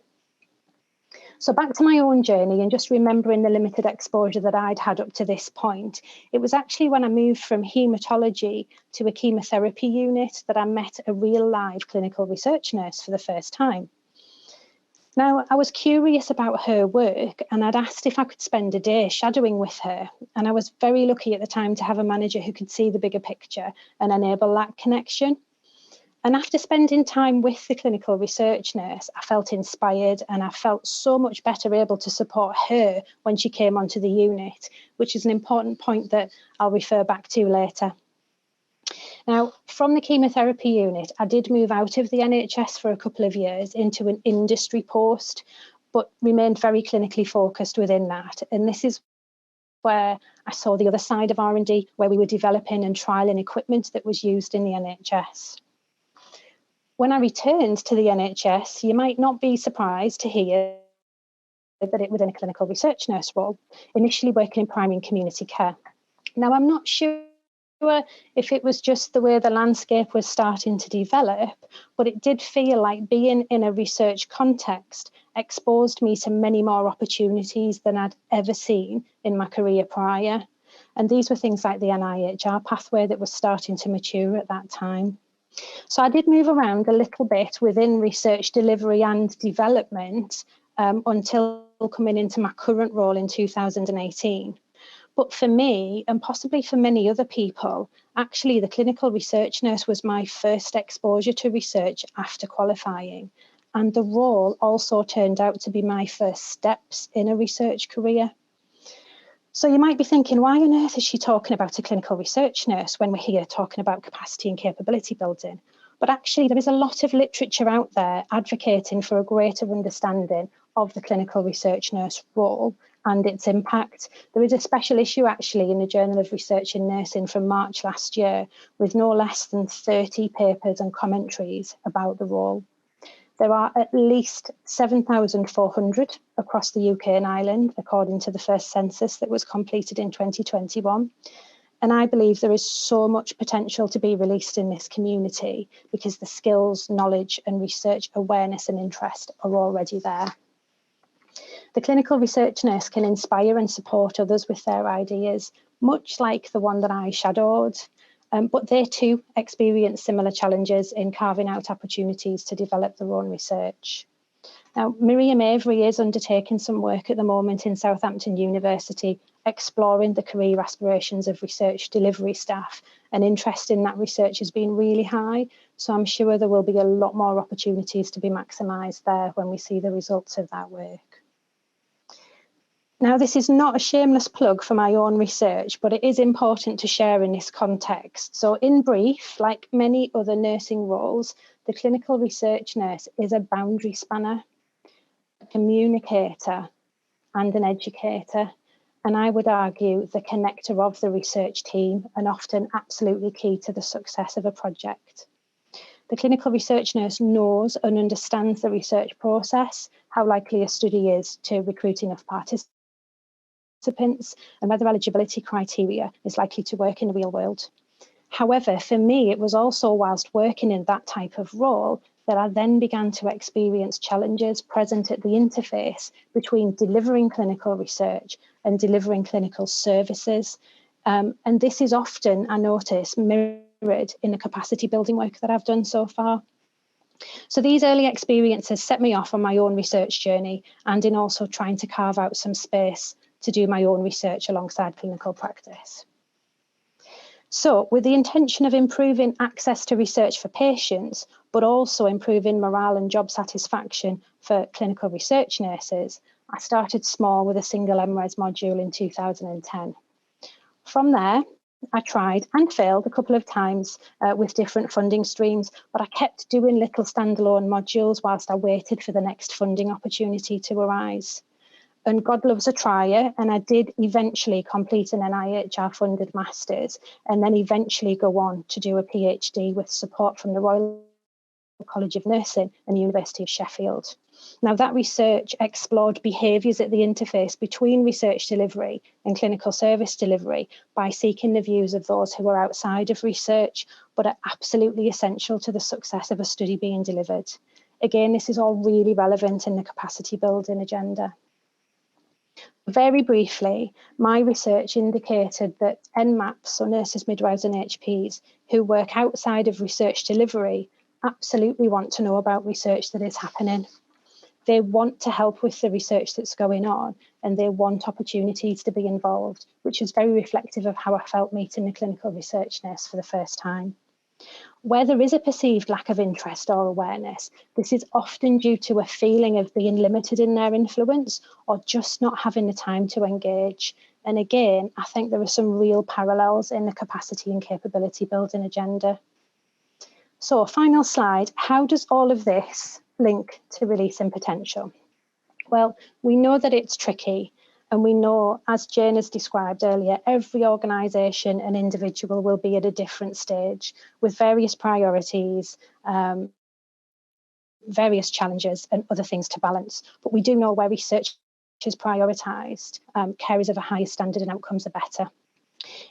So back to my own journey and just remembering the limited exposure that I'd had up to this point, it was actually when I moved from haematology to a chemotherapy unit that I met a real live clinical research nurse for the first time. Now, I was curious about her work and I'd asked if I could spend a day shadowing with her. And I was very lucky at the time to have a manager who could see the bigger picture and enable that connection. And after spending time with the clinical research nurse, I felt inspired and I felt so much better able to support her when she came onto the unit, which is an important point that I'll refer back to later. Now, from the chemotherapy unit, I did move out of the NHS for a couple of years into an industry post, but remained very clinically focused within that. And this is where I saw the other side of R&D, where we were developing and trialling equipment that was used in the NHS. When I returned to the NHS, you might not be surprised to hear that it was in a clinical research nurse role, initially working in primary and community care. Now, I'm not sure if it was just the way the landscape was starting to develop, but it did feel like being in a research context exposed me to many more opportunities than I'd ever seen in my career prior. And these were things like the NIHR pathway that was starting to mature at that time. So I did move around a little bit within research delivery and development until coming into my current role in 2018. But for me, and possibly for many other people, actually the clinical research nurse was my first exposure to research after qualifying. And the role also turned out to be my first steps in a research career. So you might be thinking, why on earth is she talking about a clinical research nurse when we're here talking about capacity and capability building? But actually, there is a lot of literature out there advocating for a greater understanding of the clinical research nurse role and its impact. There is a special issue actually in the Journal of Research in Nursing from March last year with no less than 30 papers and commentaries about the role. There are at least 7,400 across the UK and Ireland, according to the first census that was completed in 2021. And I believe there is so much potential to be released in this community because the skills, knowledge and research awareness and interest are already there. The clinical research nurse can inspire and support others with their ideas, much like the one that I shadowed. But they too experience similar challenges in carving out opportunities to develop their own research. Now, Miriam Avery is undertaking some work at the moment in Southampton University, exploring the career aspirations of research delivery staff, and interest in that research has been really high. So I'm sure there will be a lot more opportunities to be maximised there when we see the results of that work. Now, this is not a shameless plug for my own research, but it is important to share in this context. So in brief, like many other nursing roles, the clinical research nurse is a boundary spanner, a communicator, and an educator. And I would argue the connector of the research team, and often absolutely key to the success of a project. The clinical research nurse knows and understands the research process, how likely a study is to recruit enough participants, and whether eligibility criteria is likely to work in the real world. However, for me, it was also whilst working in that type of role that I then began to experience challenges present at the interface between delivering clinical research and delivering clinical services. And this is often, I notice, mirrored in the capacity building work that I've done so far. So these early experiences set me off on my own research journey, and in also trying to carve out some space to do my own research alongside clinical practice. So with the intention of improving access to research for patients, but also improving morale and job satisfaction for clinical research nurses, I started small with a single MRes module in 2010. From there, I tried and failed a couple of times with different funding streams, but I kept doing little standalone modules whilst I waited for the next funding opportunity to arise. And God loves a trier, and I did eventually complete an NIHR funded master's, and then eventually go on to do a PhD with support from the Royal College of Nursing and the University of Sheffield. Now, that research explored behaviours at the interface between research delivery and clinical service delivery by seeking the views of those who are outside of research, but are absolutely essential to the success of a study being delivered. Again, this is all really relevant in the capacity building agenda. Very briefly, my research indicated that NMAPs, so nurses, midwives and HPs, who work outside of research delivery, absolutely want to know about research that is happening. They want to help with the research that's going on, and they want opportunities to be involved, which is very reflective of how I felt meeting the clinical research nurse for the first time. Where there is a perceived lack of interest or awareness, this is often due to a feeling of being limited in their influence or just not having the time to engage. And again, I think there are some real parallels in the capacity and capability building agenda. So, final slide, how does all of this link to releasing potential? Well, we know that it's tricky. And we know, as Jane has described earlier, every organisation and individual will be at a different stage with various priorities, various challenges and other things to balance. But we do know where research is prioritised, care is of a higher standard and outcomes are better.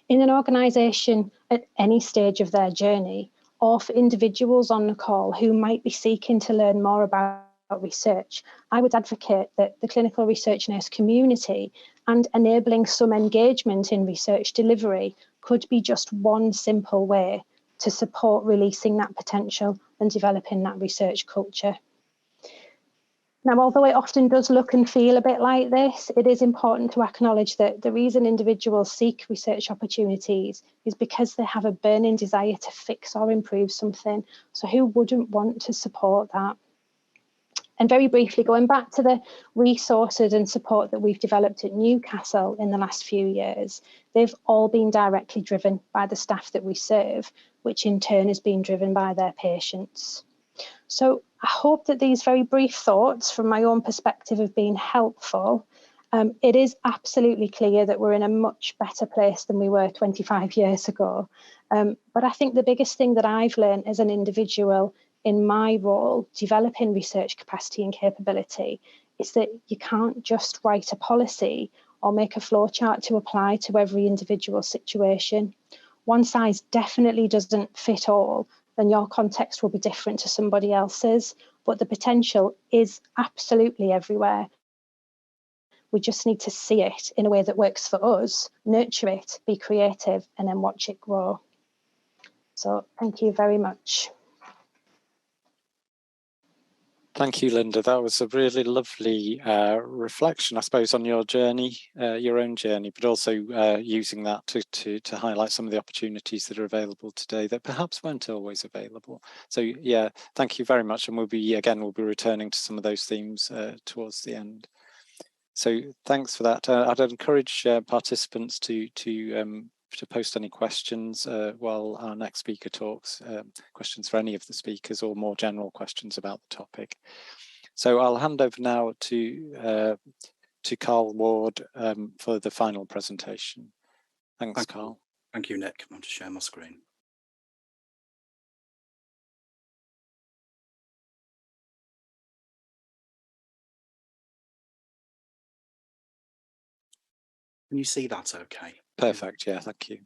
In an organisation at any stage of their journey, or for individuals on the call who might be seeking to learn more about research, I would advocate that the clinical research nurse community and enabling some engagement in research delivery could be just one simple way to support releasing that potential and developing that research culture. Now, although it often does look and feel a bit like this, it is important to acknowledge that the reason individuals seek research opportunities is because they have a burning desire to fix or improve something. So who wouldn't want to support that? And very briefly, going back to the resources and support that we've developed at Newcastle in the last few years, they've all been directly driven by the staff that we serve, which in turn has been driven by their patients. So I hope that these very brief thoughts from my own perspective have been helpful. It is absolutely clear that we're in a much better place than we were 25 years ago. But I think the biggest thing that I've learned as an individual in my role, developing research capacity and capability, is that you can't just write a policy or make a flowchart to apply to every individual situation. One size definitely doesn't fit all, and your context will be different to somebody else's, but the potential is absolutely everywhere. We just need to see it in a way that works for us, nurture it, be creative, and then watch it grow. So thank you very much. Thank you, Linda. That was a really lovely reflection, I suppose, on your journey, your own journey, but also using that to highlight some of the opportunities that are available today that perhaps weren't always available. So yeah, thank you very much. And we'll be returning to some of those themes towards the end. So thanks for that. I'd encourage participants to post any questions while our next speaker talks, questions for any of the speakers or more general questions about the topic. So I'll hand over now to Carl Ward for the final presentation. Thanks, Carl. Thank you, Nick. I'm going to share my screen. Can you see that okay? Perfect, yeah, thank you.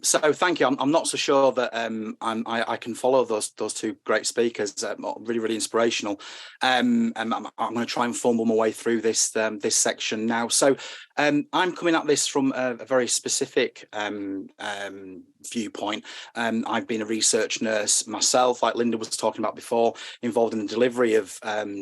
So thank you. I'm not so sure that I can follow those two great speakers. Really inspirational. I'm going to try and fumble my way through this this section now. So I'm coming at this from a very specific viewpoint. I've been a research nurse myself, like Linda was talking about before, involved in the delivery of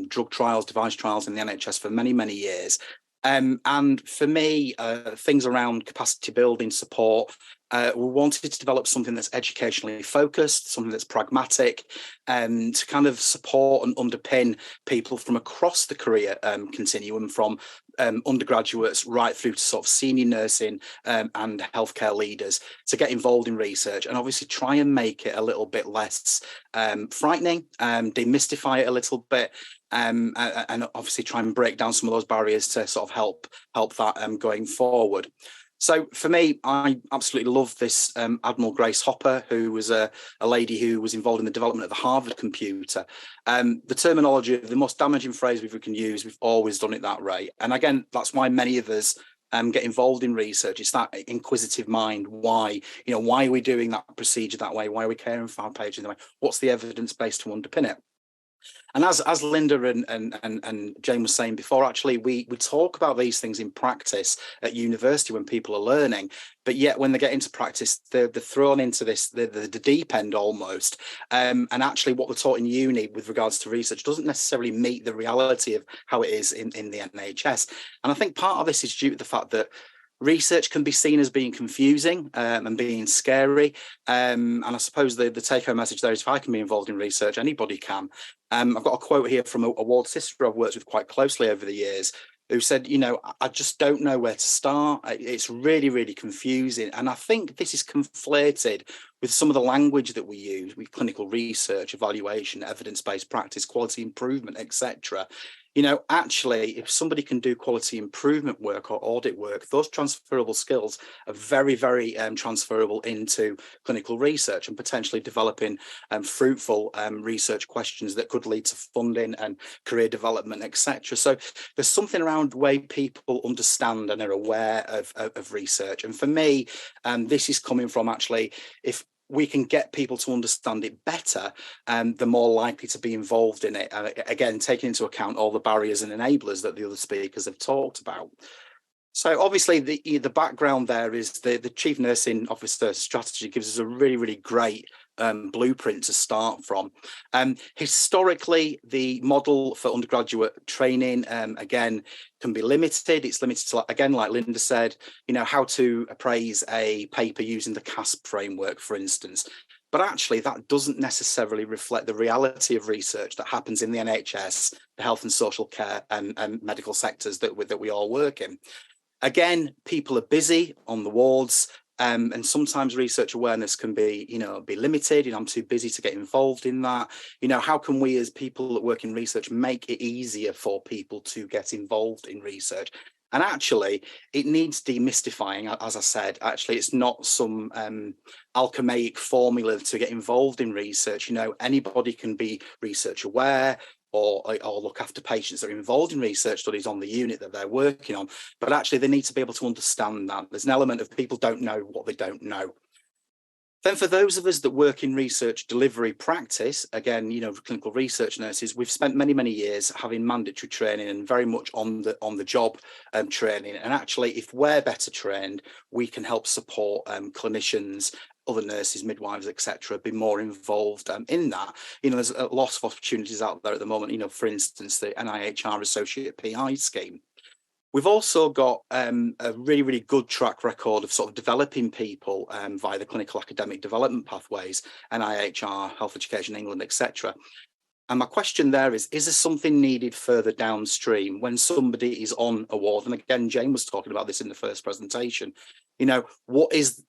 drug trials, device trials in the NHS for many years. And for me, things around capacity building support, we wanted to develop something that's educationally focused, something that's pragmatic, to kind of support and underpin people from across the career continuum, from undergraduates right through to sort of senior nursing and healthcare leaders, to get involved in research and obviously try and make it a little bit less frightening, demystify it a little bit, and obviously try and break down some of those barriers to sort of help that going forward. So for me, I absolutely love this Admiral Grace Hopper, who was a lady who was involved in the development of the Harvard computer. The terminology, the most damaging phrase we can use, we've always done it that way. And again, that's why many of us get involved in research. It's that inquisitive mind. Why are we doing that procedure that way? Why are we caring for our patients that way? What's the evidence base to underpin it? And as Linda and Jane was saying before, actually, we talk about these things in practice at university when people are learning, but yet when they get into practice, they're thrown into this, the deep end almost. And actually what we're taught in uni with regards to research doesn't necessarily meet the reality of how it is in the NHS. And I think part of this is due to the fact that research can be seen as being confusing and being scary. And I suppose the take-home message there is, if I can be involved in research, anybody can. I've got a quote here from a ward sister I've worked with quite closely over the years, who said, I just don't know where to start. It's really confusing. And I think this is conflated with some of the language that we use with clinical research, evaluation, evidence-based practice, quality improvement, etc. Actually, if somebody can do quality improvement work or audit work, those transferable skills are very transferable into clinical research and potentially developing fruitful research questions that could lead to funding and career development, etc. So there's something around the way people understand and are aware of research. And for me, this is coming from, actually, if we can get people to understand it better, they're more likely to be involved in it. Again, taking into account all the barriers and enablers that the other speakers have talked about. So obviously the background there is the Chief Nursing Officer strategy gives us a really great blueprint to start from. Historically, the model for undergraduate training, again, can be limited. It's limited to, again, like Linda said, how to appraise a paper using the CASP framework, for instance. But actually, that doesn't necessarily reflect the reality of research that happens in the NHS, the health and social care and medical sectors that we all work in. Again, people are busy on the wards. And sometimes research awareness can be, be limited. I'm too busy to get involved in that. How can we as people that work in research make it easier for people to get involved in research? And actually, it needs demystifying. As I said, actually, it's not some alchemaic formula to get involved in research. Anybody can be research aware, or look after patients that are involved in research studies on the unit that they're working on. But actually, they need to be able to understand that. There's an element of people don't know what they don't know. Then for those of us that work in research delivery practice, again, clinical research nurses, we've spent many years having mandatory training and very much on the job training. And actually, if we're better trained, we can help support clinicians, other nurses, midwives, etc., be more involved in that. There's a lot of opportunities out there at the moment. For instance, the NIHR Associate PI scheme. We've also got a really good track record of sort of developing people via the clinical academic development pathways, NIHR, Health Education England, etc. And my question there is there something needed further downstream when somebody is on a ward? And again, Jane was talking about this in the first presentation. You know, what is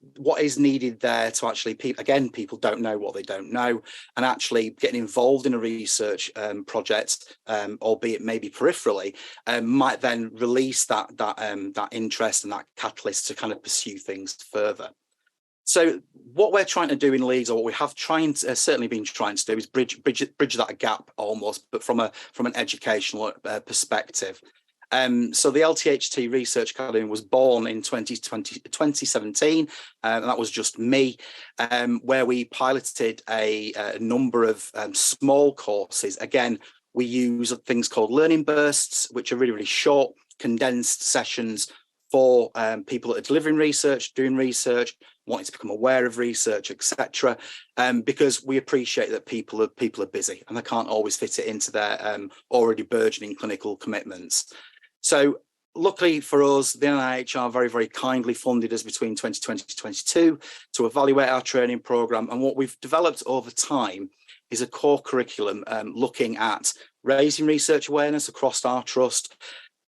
needed there to actually, people don't know what they don't know, and actually getting involved in a research project, albeit maybe peripherally, might then release that interest and that catalyst to kind of pursue things further. So what we're trying to do in Leeds, or what we have certainly been trying to do, is bridge that gap almost, but from an educational perspective. So the LTHT Research Academy was born in 2017, and that was just me, where we piloted a number of small courses. Again, we use things called learning bursts, which are really, really short, condensed sessions for people that are delivering research, doing research, wanting to become aware of research, etc. Because we appreciate that people are busy and they can't always fit it into their already burgeoning clinical commitments. So luckily for us, the NIH are very, very kindly funded us between 2020 to 2022 to evaluate our training programme. And what we've developed over time is a core curriculum looking at raising research awareness across our trust,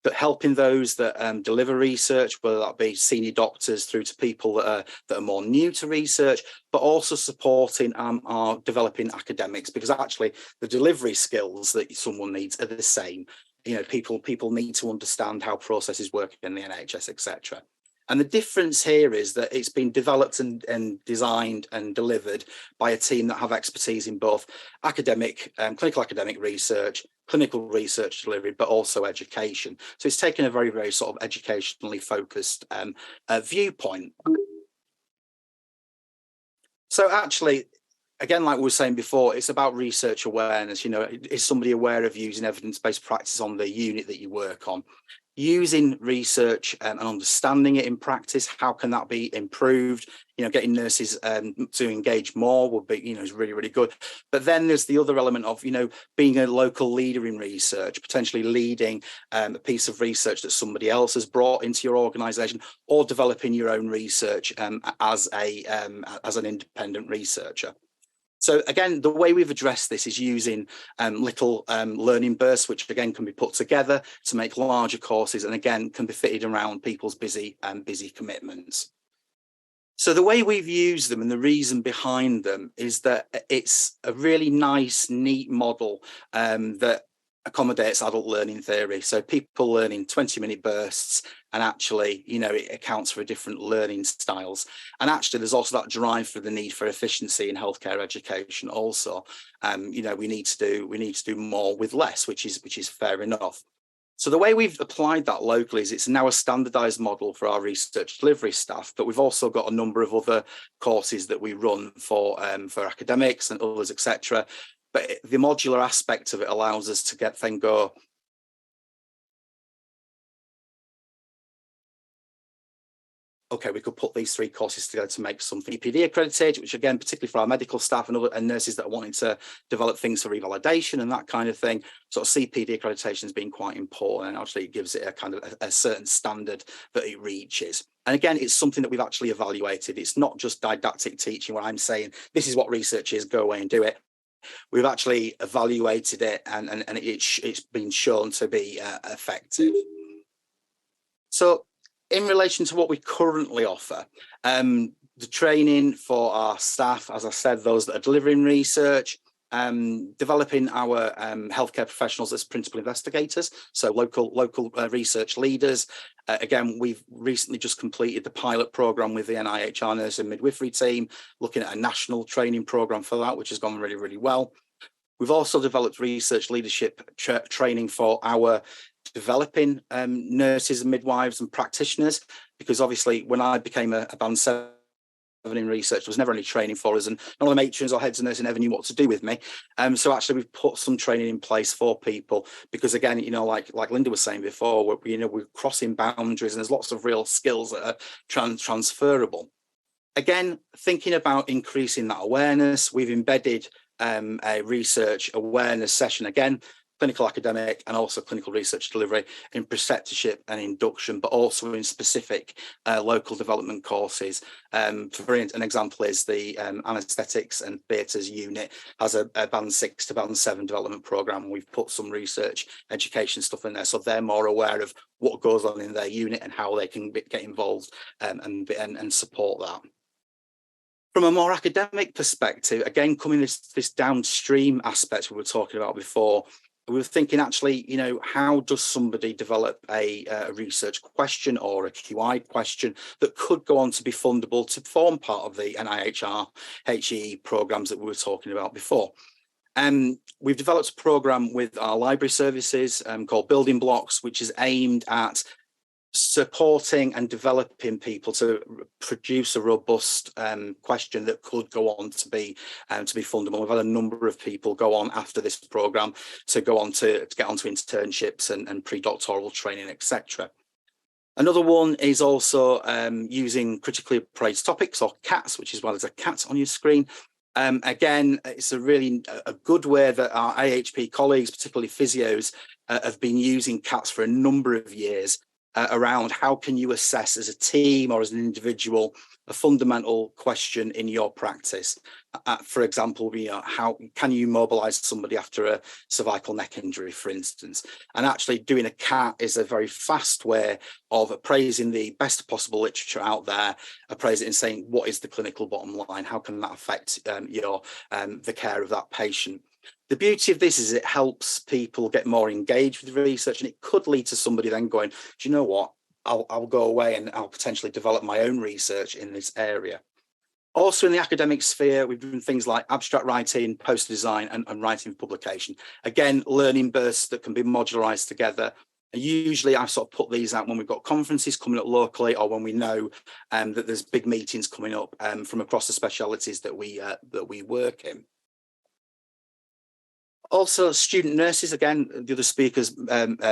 but helping those that deliver research, whether that be senior doctors through to people that are more new to research, but also supporting our developing academics, because actually the delivery skills that someone needs are the same. You know, people need to understand how processes work in the NHS, etc. And the difference here is that it's been developed and designed and delivered by a team that have expertise in both academic, clinical academic research, clinical research delivery, but also education. So it's taken a very, very sort of educationally focused viewpoint. So actually, again, like we were saying before, it's about research awareness. You know, is somebody aware of using evidence-based practice on the unit that you work on? Using research and understanding it in practice, how can that be improved? You know, getting nurses to engage more would be, you know, is really, really good. But then there's the other element of, you know, being a local leader in research, potentially leading a piece of research that somebody else has brought into your organisation, or developing your own research as an independent researcher. So again, the way we've addressed this is using little learning bursts, which again can be put together to make larger courses, and again can be fitted around people's busy commitments. So the way we've used them and the reason behind them is that it's a really nice, neat model that accommodates adult learning theory. So people learn in 20-minute bursts, and actually, you know, it accounts for different learning styles. And actually, there's also that drive for the need for efficiency in healthcare education. Also, you know, we need to do more with less, which is fair enough. So the way we've applied that locally is it's now a standardized model for our research delivery staff, but we've also got a number of other courses that we run for academics and others, etc. But the modular aspect of it allows us to then go, okay, we could put these 3 courses together to make something EPD accredited, which again, particularly for our medical staff and nurses that are wanting to develop things for revalidation and that kind of thing, sort of CPD accreditation has been quite important, and actually it gives it a kind of a certain standard that it reaches. And again, it's something that we've actually evaluated. It's not just didactic teaching where I'm saying, this is what research is, go away and do it. We've actually evaluated it, and it's been shown to be effective. So in relation to what we currently offer, the training for our staff, as I said, those that are delivering research, developing our healthcare professionals as principal investigators, so local research leaders. Again, we've recently just completed the pilot programme with the NIHR nurse and midwifery team, looking at a national training programme for that, which has gone really, really well. We've also developed research leadership training for our developing nurses and midwives and practitioners, because obviously when I became a band 7 in research, there was never any training for us, and none of the matrons or heads of nursing ever knew what to do with me. So actually we've put some training in place for people, because again, you know, like Linda was saying before, we're crossing boundaries, and there's lots of real skills that are transferable. Again, thinking about increasing that awareness, we've embedded a research awareness session, again, clinical academic and also clinical research delivery in preceptorship and induction, but also in specific local development courses. For an example is the anaesthetics and theatres unit has a band 6 to band 7 development programme. We've put some research education stuff in there, so they're more aware of what goes on in their unit and how they can get involved and support that. From a more academic perspective, again, coming this downstream aspect we were talking about before, we were thinking actually, you know, how does somebody develop a research question or a QI question that could go on to be fundable to form part of the NIHR HE programs that we were talking about before? We've developed a program with our library services called Building Blocks, which is aimed at supporting and developing people to produce a robust question that could go on to be fundable. We've had a number of people go on after this program to go on to get onto internships and pre-doctoral training, etc. Another one is also using critically appraised topics, or CATs, which is why there's a cat on your screen. Again, it's a really good way that our AHP colleagues, particularly physios, have been using CATs for a number of years around how can you assess as a team or as an individual a fundamental question in your practice. For example, how can you mobilise somebody after a cervical neck injury, for instance? And actually doing a CAT is a very fast way of appraising the best possible literature out there, appraise it and saying, what is the clinical bottom line? How can that affect the care of that patient? The beauty of this is it helps people get more engaged with the research, and it could lead to somebody then going, do you know what, I'll go away and I'll potentially develop my own research in this area. Also in the academic sphere, we've done things like abstract writing, poster design and writing for publication. Again, learning bursts that can be modularized together. And usually I sort of put these out when we've got conferences coming up locally, or when we know that there's big meetings coming up from across the specialities that we work in. Also, student nurses, again, the other speakers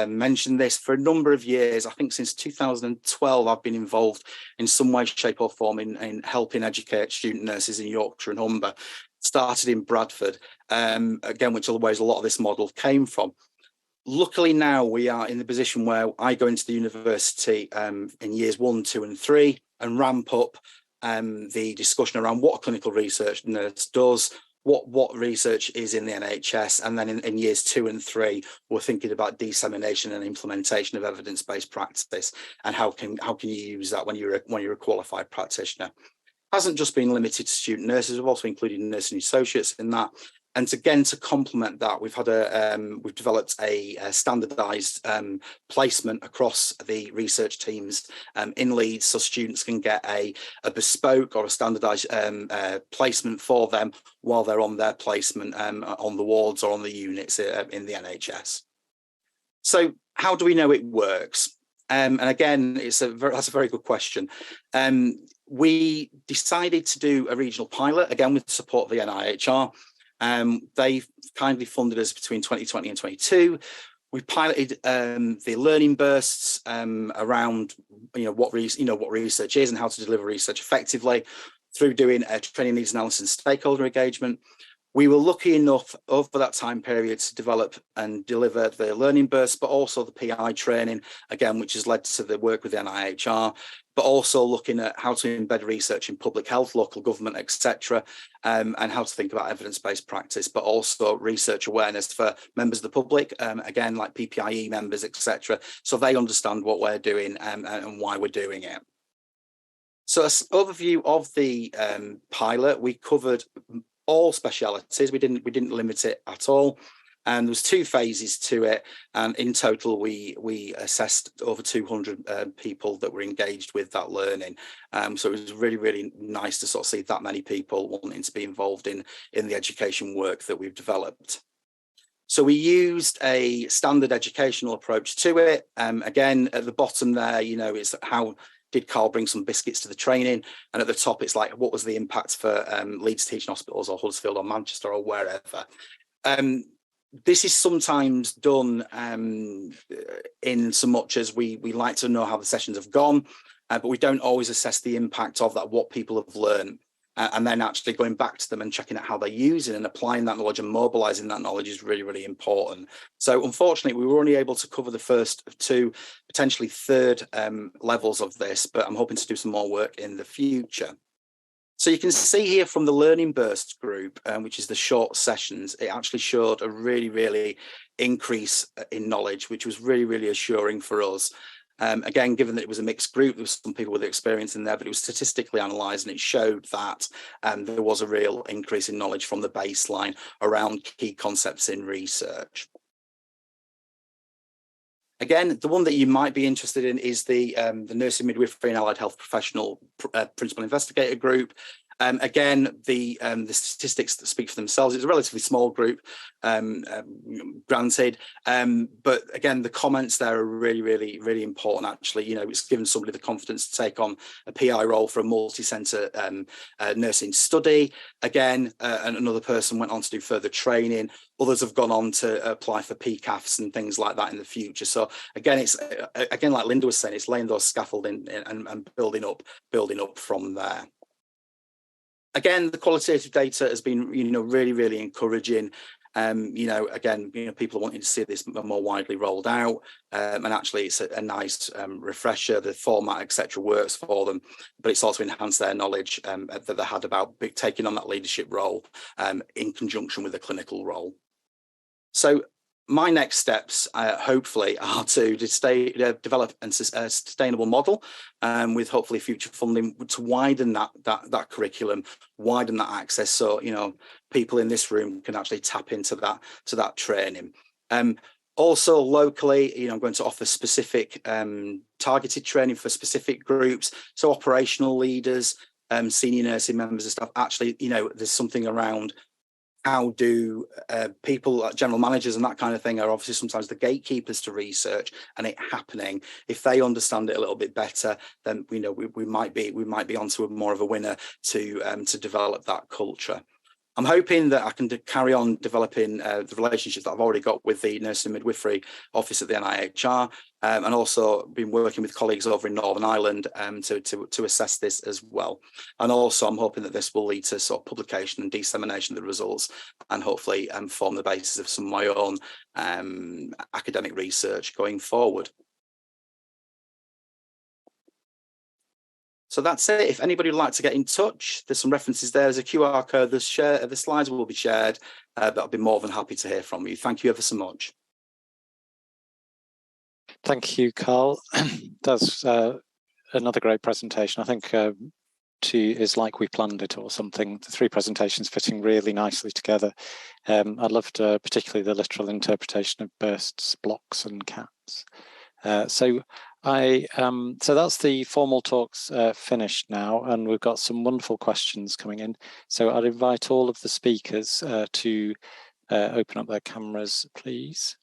mentioned this. For a number of years, I think since 2012, I've been involved in some way, shape or form in helping educate student nurses in Yorkshire and Humber. Started in Bradford, again, which otherwise a lot of this model came from. Luckily now we are in the position where I go into the university in years 1, 2 and 3 and ramp up the discussion around what a clinical research nurse does, what research is in the NHS, and then in years 2 and 3, we're thinking about dissemination and implementation of evidence-based practice, and how can you use that when you're a qualified practitioner. Hasn't just been limited to student nurses, we've also included nursing associates in that. And again, to complement that, we've developed a standardised placement across the research teams in Leeds, so students can get a bespoke or a standardised placement for them while they're on their placement on the wards or on the units in the NHS. So how do we know it works? And again, that's a very good question. We decided to do a regional pilot, again with the support of the NIHR. They kindly funded us between 2020 and 22. We piloted the learning bursts around what research is and how to deliver research effectively through doing a training needs analysis and stakeholder engagement. We were lucky enough over that time period to develop and deliver the learning bursts, but also the PI training, again, which has led to the work with the NIHR, but also looking at how to embed research in public health, local government, etc., and how to think about evidence-based practice, but also research awareness for members of the public, again, like PPIE members, etc., so they understand what we're doing and why we're doing it. So as an overview of the pilot, we covered all specialities. We didn't limit it at all, and there was 2 phases to it, and in total we assessed over 200 people that were engaged with that learning. So it was really nice to sort of see that many people wanting to be involved in the education work that we've developed. So we used a standard educational approach to it. Again, at the bottom there, it's how did Carl bring some biscuits to the training? And at the top, it's like, what was the impact for Leeds Teaching Hospitals or Huddersfield or Manchester or wherever? This is sometimes done in so much as we like to know how the sessions have gone, but we don't always assess the impact of that, what people have learned. and then actually going back to them and checking out how they're using and applying that knowledge and mobilizing that knowledge is really, really important. So unfortunately, we were only able to cover the first of 2, potentially third levels of this, but I'm hoping to do some more work in the future. So you can see here from the Learning Burst group, which is the short sessions, it actually showed a really, really increase in knowledge, which was really, really assuring for us. Again, given that it was a mixed group, there was some people with experience in there, but it was statistically analysed, and it showed that there was a real increase in knowledge from the baseline around key concepts in research. Again, the one that you might be interested in is the Nursing, Midwifery and Allied Health Professional Principal Investigator Group. Again, the statistics that speak for themselves. It's a relatively small group, granted, but again, the comments there are really, really, really important. Actually, you know, it's given somebody the confidence to take on a PI role for a multi-centre nursing study. Again, and another person went on to do further training. Others have gone on to apply for PCAFs and things like that in the future. So again, it's again, like Linda was saying, it's laying those scaffolding and building up from there. Again, the qualitative data has been, you know, really, really encouraging. You know, again, you know, people are wanting to see this more widely rolled out, and actually, it's a nice refresher. The format, etc., works for them, but it's also enhanced their knowledge that they had about taking on that leadership role in conjunction with a clinical role. So my next steps, hopefully, are to develop a sustainable model with hopefully future funding to widen that curriculum, widen that access, so you know people in this room can actually tap into that training. Also locally, you know, I'm going to offer specific targeted training for specific groups, so operational leaders, senior nursing members and stuff. Actually, you know, there's something around how do people, general managers and that kind of thing, are obviously sometimes the gatekeepers to research and it happening. If they understand it a little bit better, then we know we might be onto more of a winner to develop that culture. I'm hoping that I can carry on developing the relationships that I've already got with the Nursing and Midwifery Office at the NIHR, and also been working with colleagues over in Northern Ireland to assess this as well. And also I'm hoping that this will lead to sort of publication and dissemination of the results, and hopefully form the basis of some of my own academic research going forward. So that's it. If anybody would like to get in touch, there's some references there. There's a QR code. The slides will be shared, but I'll be more than happy to hear from you. Thank you ever so much. Thank you, Carl. That's another great presentation. I think is like we planned it or something. The 3 presentations fitting really nicely together. I loved particularly the literal interpretation of bursts, blocks and caps. So that's the formal talks finished now, and we've got some wonderful questions coming in. So I'd invite all of the speakers to open up their cameras, please.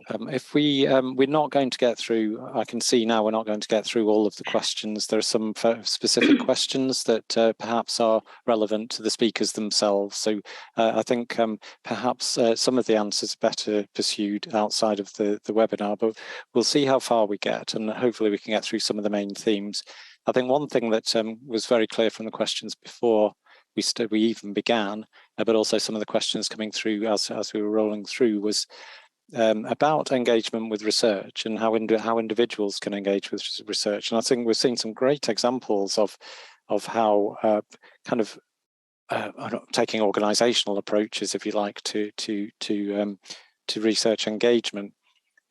If we're not going to get through, I can see now we're not going to get through all of the questions. There are some specific questions that perhaps are relevant to the speakers themselves. So I think perhaps some of the answers are better pursued outside of the webinar, but we'll see how far we get, and hopefully we can get through some of the main themes. I think one thing that was very clear from the questions before we even began, but also some of the questions coming through as we were rolling through, was about engagement with research and how individuals can engage with research. And I think we've seen some great examples of how kind of taking organisational approaches, if you like, to research engagement.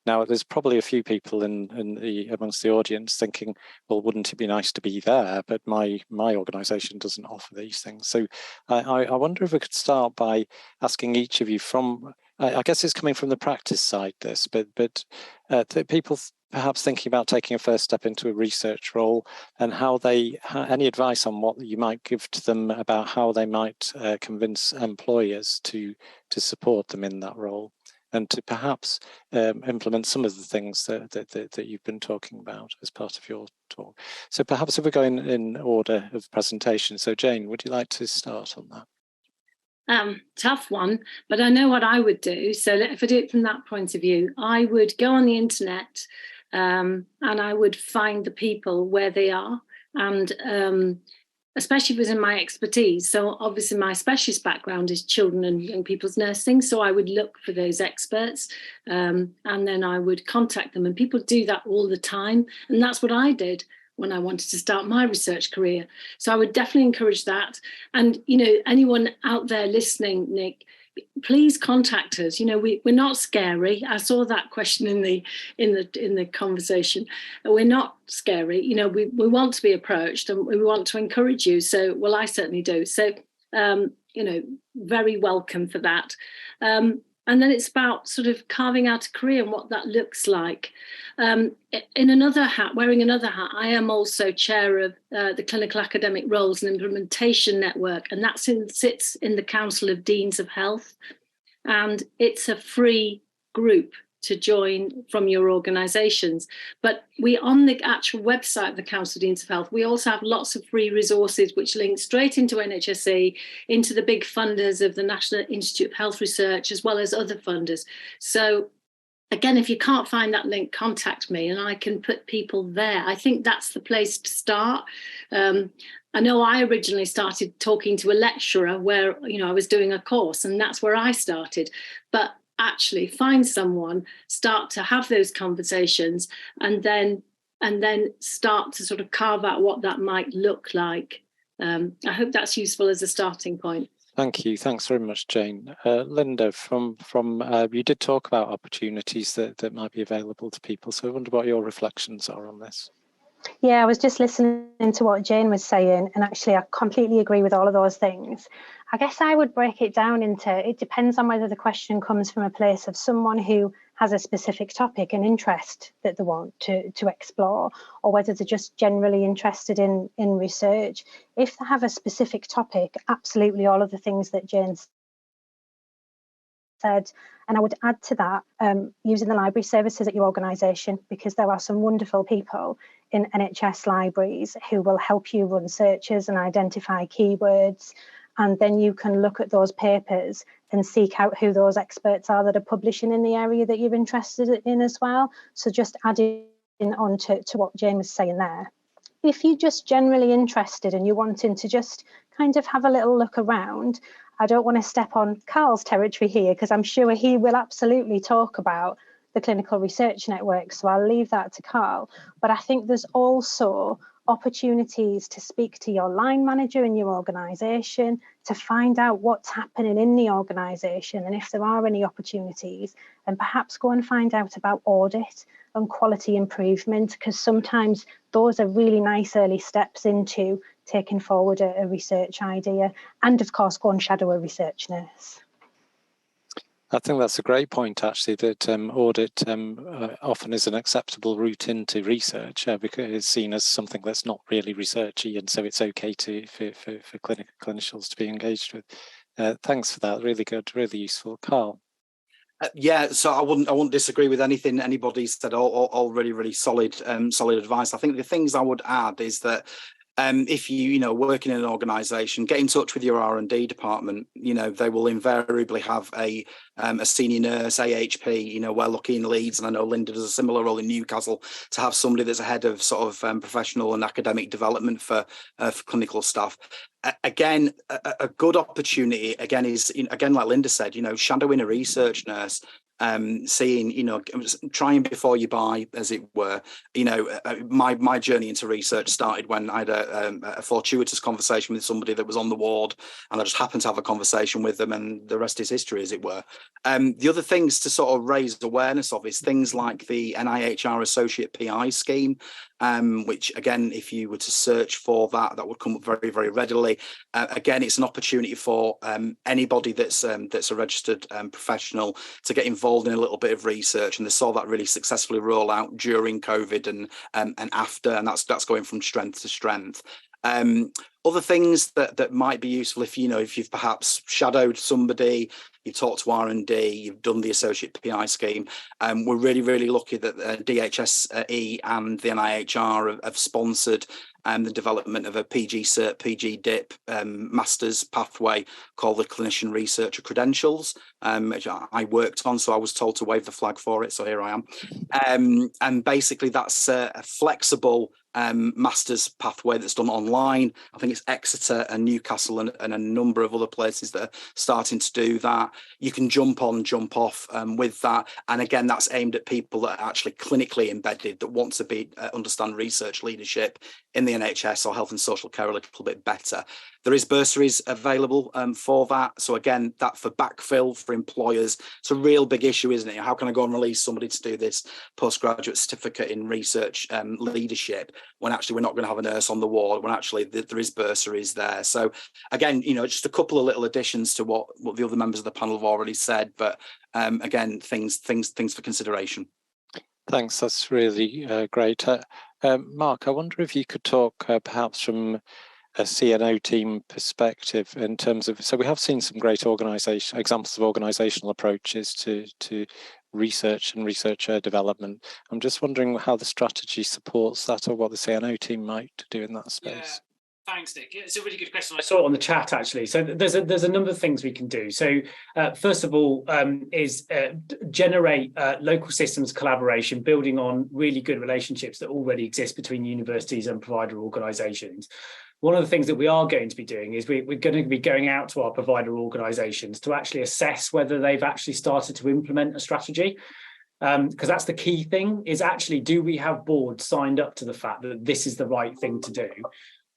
Now, there's probably a few people amongst the audience thinking, well, wouldn't it be nice to be there? But my organisation doesn't offer these things. So I wonder if we could start by asking each of you from, I guess it's coming from the practice side, this, but people perhaps thinking about taking a first step into a research role, and any advice on what you might give to them about how they might convince employers to support them in that role, and to perhaps implement some of the things that you've been talking about as part of your talk. So perhaps if we go in order of presentation. So Jane, would you like to start on that? Tough one, but I know what I would do. So if I do it from that point of view, I would go on the internet and I would find the people where they are, and especially within my expertise. So obviously my specialist background is children and young people's nursing. So I would look for those experts and then I would contact them, and people do that all the time. And that's what I did when I wanted to start my research career. So I would definitely encourage that. And, you know, anyone out there listening, Nick, please contact us. You know, we're not scary. I saw that question in the conversation. We're not scary. You know, we want to be approached and we want to encourage you. So, well, I certainly do. So, you know, very welcome for that. And then it's about sort of carving out a career and what that looks like. In another hat, wearing another hat, I am also chair of the Clinical Academic Roles and Implementation Network, and that sits in the Council of Deans of Health. And it's a free group to join from your organisations. But we, on the actual website of the Council of Deans of Health, we also have lots of free resources which link straight into NHSE, into the big funders of the National Institute of Health Research, as well as other funders. So again, if you can't find that link, contact me and I can put people there. I think that's the place to start. I know I originally started talking to a lecturer where, you know, I was doing a course, and that's where I started. But actually find someone, start to have those conversations, and then start to sort of carve out what that might look like. I hope that's useful as a starting point. Thank you. Thanks very much, Jane. Linda, from you did talk about opportunities that might be available to people. So I wonder what your reflections are on this. Yeah, I was just listening to what Jane was saying, and actually I completely agree with all of those things. I guess I would break it down into, it depends on whether the question comes from a place of someone who has a specific topic and interest that they want to explore, or whether they're just generally interested in research. If they have a specific topic, absolutely all of the things that Jane said. And I would add to that using the library services at your organisation, because there are some wonderful people in NHS libraries who will help you run searches and identify keywords. And then you can look at those papers and seek out who those experts are that are publishing in the area that you're interested in as well. So just adding on to what Jane was saying there. If you're just generally interested and you're wanting to just kind of have a little look around, I don't want to step on Carl's territory here, because I'm sure he will absolutely talk about the Clinical Research Network, so I'll leave that to Carl. But I think there's also opportunities to speak to your line manager in your organisation to find out what's happening in the organisation, and if there are any opportunities, and perhaps go and find out about audit and quality improvement, because sometimes those are really nice early steps into taking forward a research idea. And of course, go and shadow a research nurse. I think that's a great point, actually, that audit often is an acceptable route into research because it's seen as something that's not really researchy, and so it's okay for clinicians to be engaged with. Thanks for that. Really good, really useful. Carl. Yeah, so I wouldn't disagree with anything anybody said. All really solid advice. I think the things I would add is that if you working in an organisation, get in touch with your R&D department. They will invariably have a senior nurse, AHP. We're lucky in Leeds, and I know Linda does a similar role in Newcastle, to have somebody that's ahead of sort of professional and academic development for clinical staff. Again, a good opportunity again is, again, like Linda said, shadowing a research nurse. Seeing, trying before you buy, as it were. My journey into research started when I had a fortuitous conversation with somebody that was on the ward, and I just happened to have a conversation with them, and the rest is history, as it were. The other things to sort of raise awareness of is things like the NIHR Associate PI scheme, which again, if you were to search for that would come up very, very readily. Again, it's an opportunity for anybody that's a registered professional to get involved in a little bit of research, and they saw that really successfully roll out during COVID and after, and that's going from strength to strength. Other things that might be useful if you've perhaps shadowed somebody, you talked to R&D, you've done the associate PI scheme. We're really lucky that DHSE and the NIHR have sponsored the development of a PG Cert, PG DIP master's pathway called the Clinician Researcher Credentials, which I worked on, so I was told to wave the flag for it, so here I am. And basically that's a flexible master's pathway that's done online. I think it's Exeter and Newcastle and a number of other places that are starting to do that. You can jump on, jump off with that. And again, that's aimed at people that are actually clinically embedded, that want to understand research leadership in the NHS or health and social care a little bit better. There is bursaries available for that. So again, that for backfill for employers, it's a real big issue, isn't it? How can I go and release somebody to do this postgraduate certificate in research leadership when actually we're not going to have a nurse on the ward, when actually there is bursaries there? So again, just a couple of little additions to what the other members of the panel have already said, but again, things for consideration. Thanks, that's really great. Mark, I wonder if you could talk perhaps from a CNO team perspective in terms of, so we have seen some great examples of organisational approaches to research and researcher development. I'm just wondering how the strategy supports that, or what the CNO team might do in that space. Yeah. Thanks, Nick. It's a really good question. I saw it on the chat, actually. So there's a number of things we can do. So first of all, is generate local systems collaboration, building on really good relationships that already exist between universities and provider organisations. One of the things that we are going to be doing is we're going to be going out to our provider organisations to actually assess whether they've actually started to implement a strategy. Because that's the key thing, is actually, do we have boards signed up to the fact that this is the right thing to do?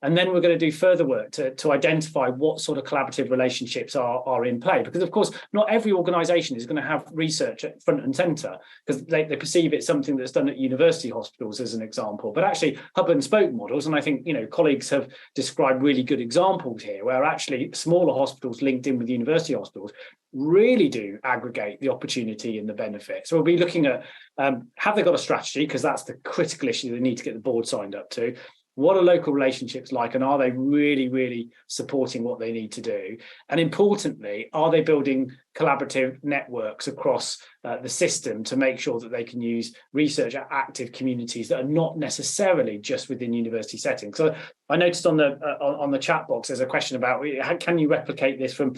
And then we're going to do further work to identify what sort of collaborative relationships are in play. Because, of course, not every organisation is going to have research at front and centre, because they perceive it's something that's done at university hospitals, as an example. But actually, hub and spoke models, and I think colleagues have described really good examples here, where actually smaller hospitals linked in with university hospitals really do aggregate the opportunity and the benefit. So we'll be looking at, have they got a strategy? Because that's the critical issue they need to get the board signed up to. What are local relationships like, and are they really, really supporting what they need to do? And importantly, are they building collaborative networks across the system to make sure that they can use research at active communities that are not necessarily just within university settings? So I noticed on the chat box there's a question about, how can you replicate this from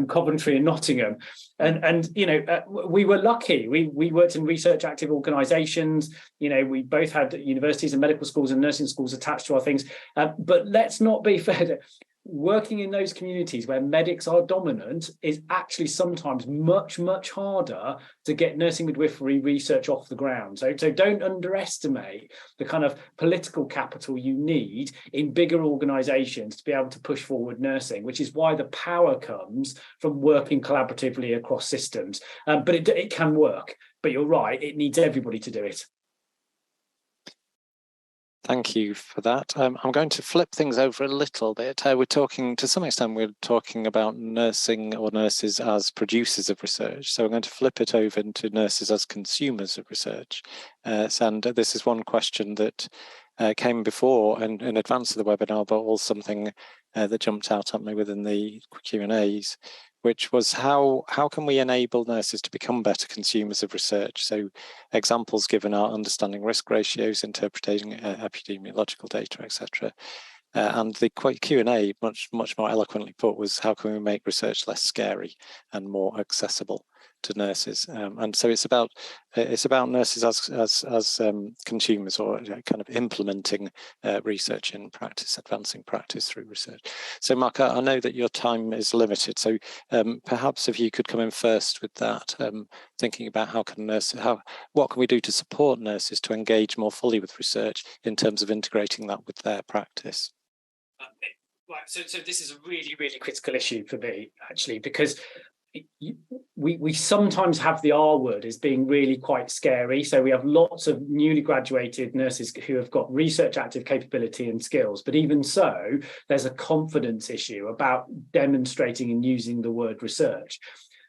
Coventry and Nottingham? And we were lucky. We worked in research active organisations. We both had universities and medical schools and nursing schools attached to our things. But let's not be fair. Working in those communities where medics are dominant is actually sometimes much, much harder to get nursing midwifery research off the ground. So don't underestimate the kind of political capital you need in bigger organisations to be able to push forward nursing, which is why the power comes from working collaboratively across systems. But it can work. But you're right, it needs everybody to do it. Thank you for that. I'm going to flip things over a little bit. We're talking, to some extent, we're talking about nursing or nurses as producers of research. So I'm going to flip it over into nurses as consumers of research. And this is one question that came before and in advance of the webinar, but also something that jumped out at me within the Q&As, which was how can we enable nurses to become better consumers of research? So examples given are understanding risk ratios, interpreting epidemiological data, etc. And the Q&A, much more eloquently put, was how can we make research less scary and more accessible to nurses? And so it's about nurses as consumers, or kind of implementing research in practice, advancing practice through research. So Mark, I know that your time is limited, so perhaps if you could come in first with that, thinking about what can we do to support nurses to engage more fully with research in terms of integrating that with their practice. Right, so this is a really, really critical issue for me, actually, because we sometimes have the R word as being really quite scary. So we have lots of newly graduated nurses who have got research active capability and skills, but even so, there's a confidence issue about demonstrating and using the word research.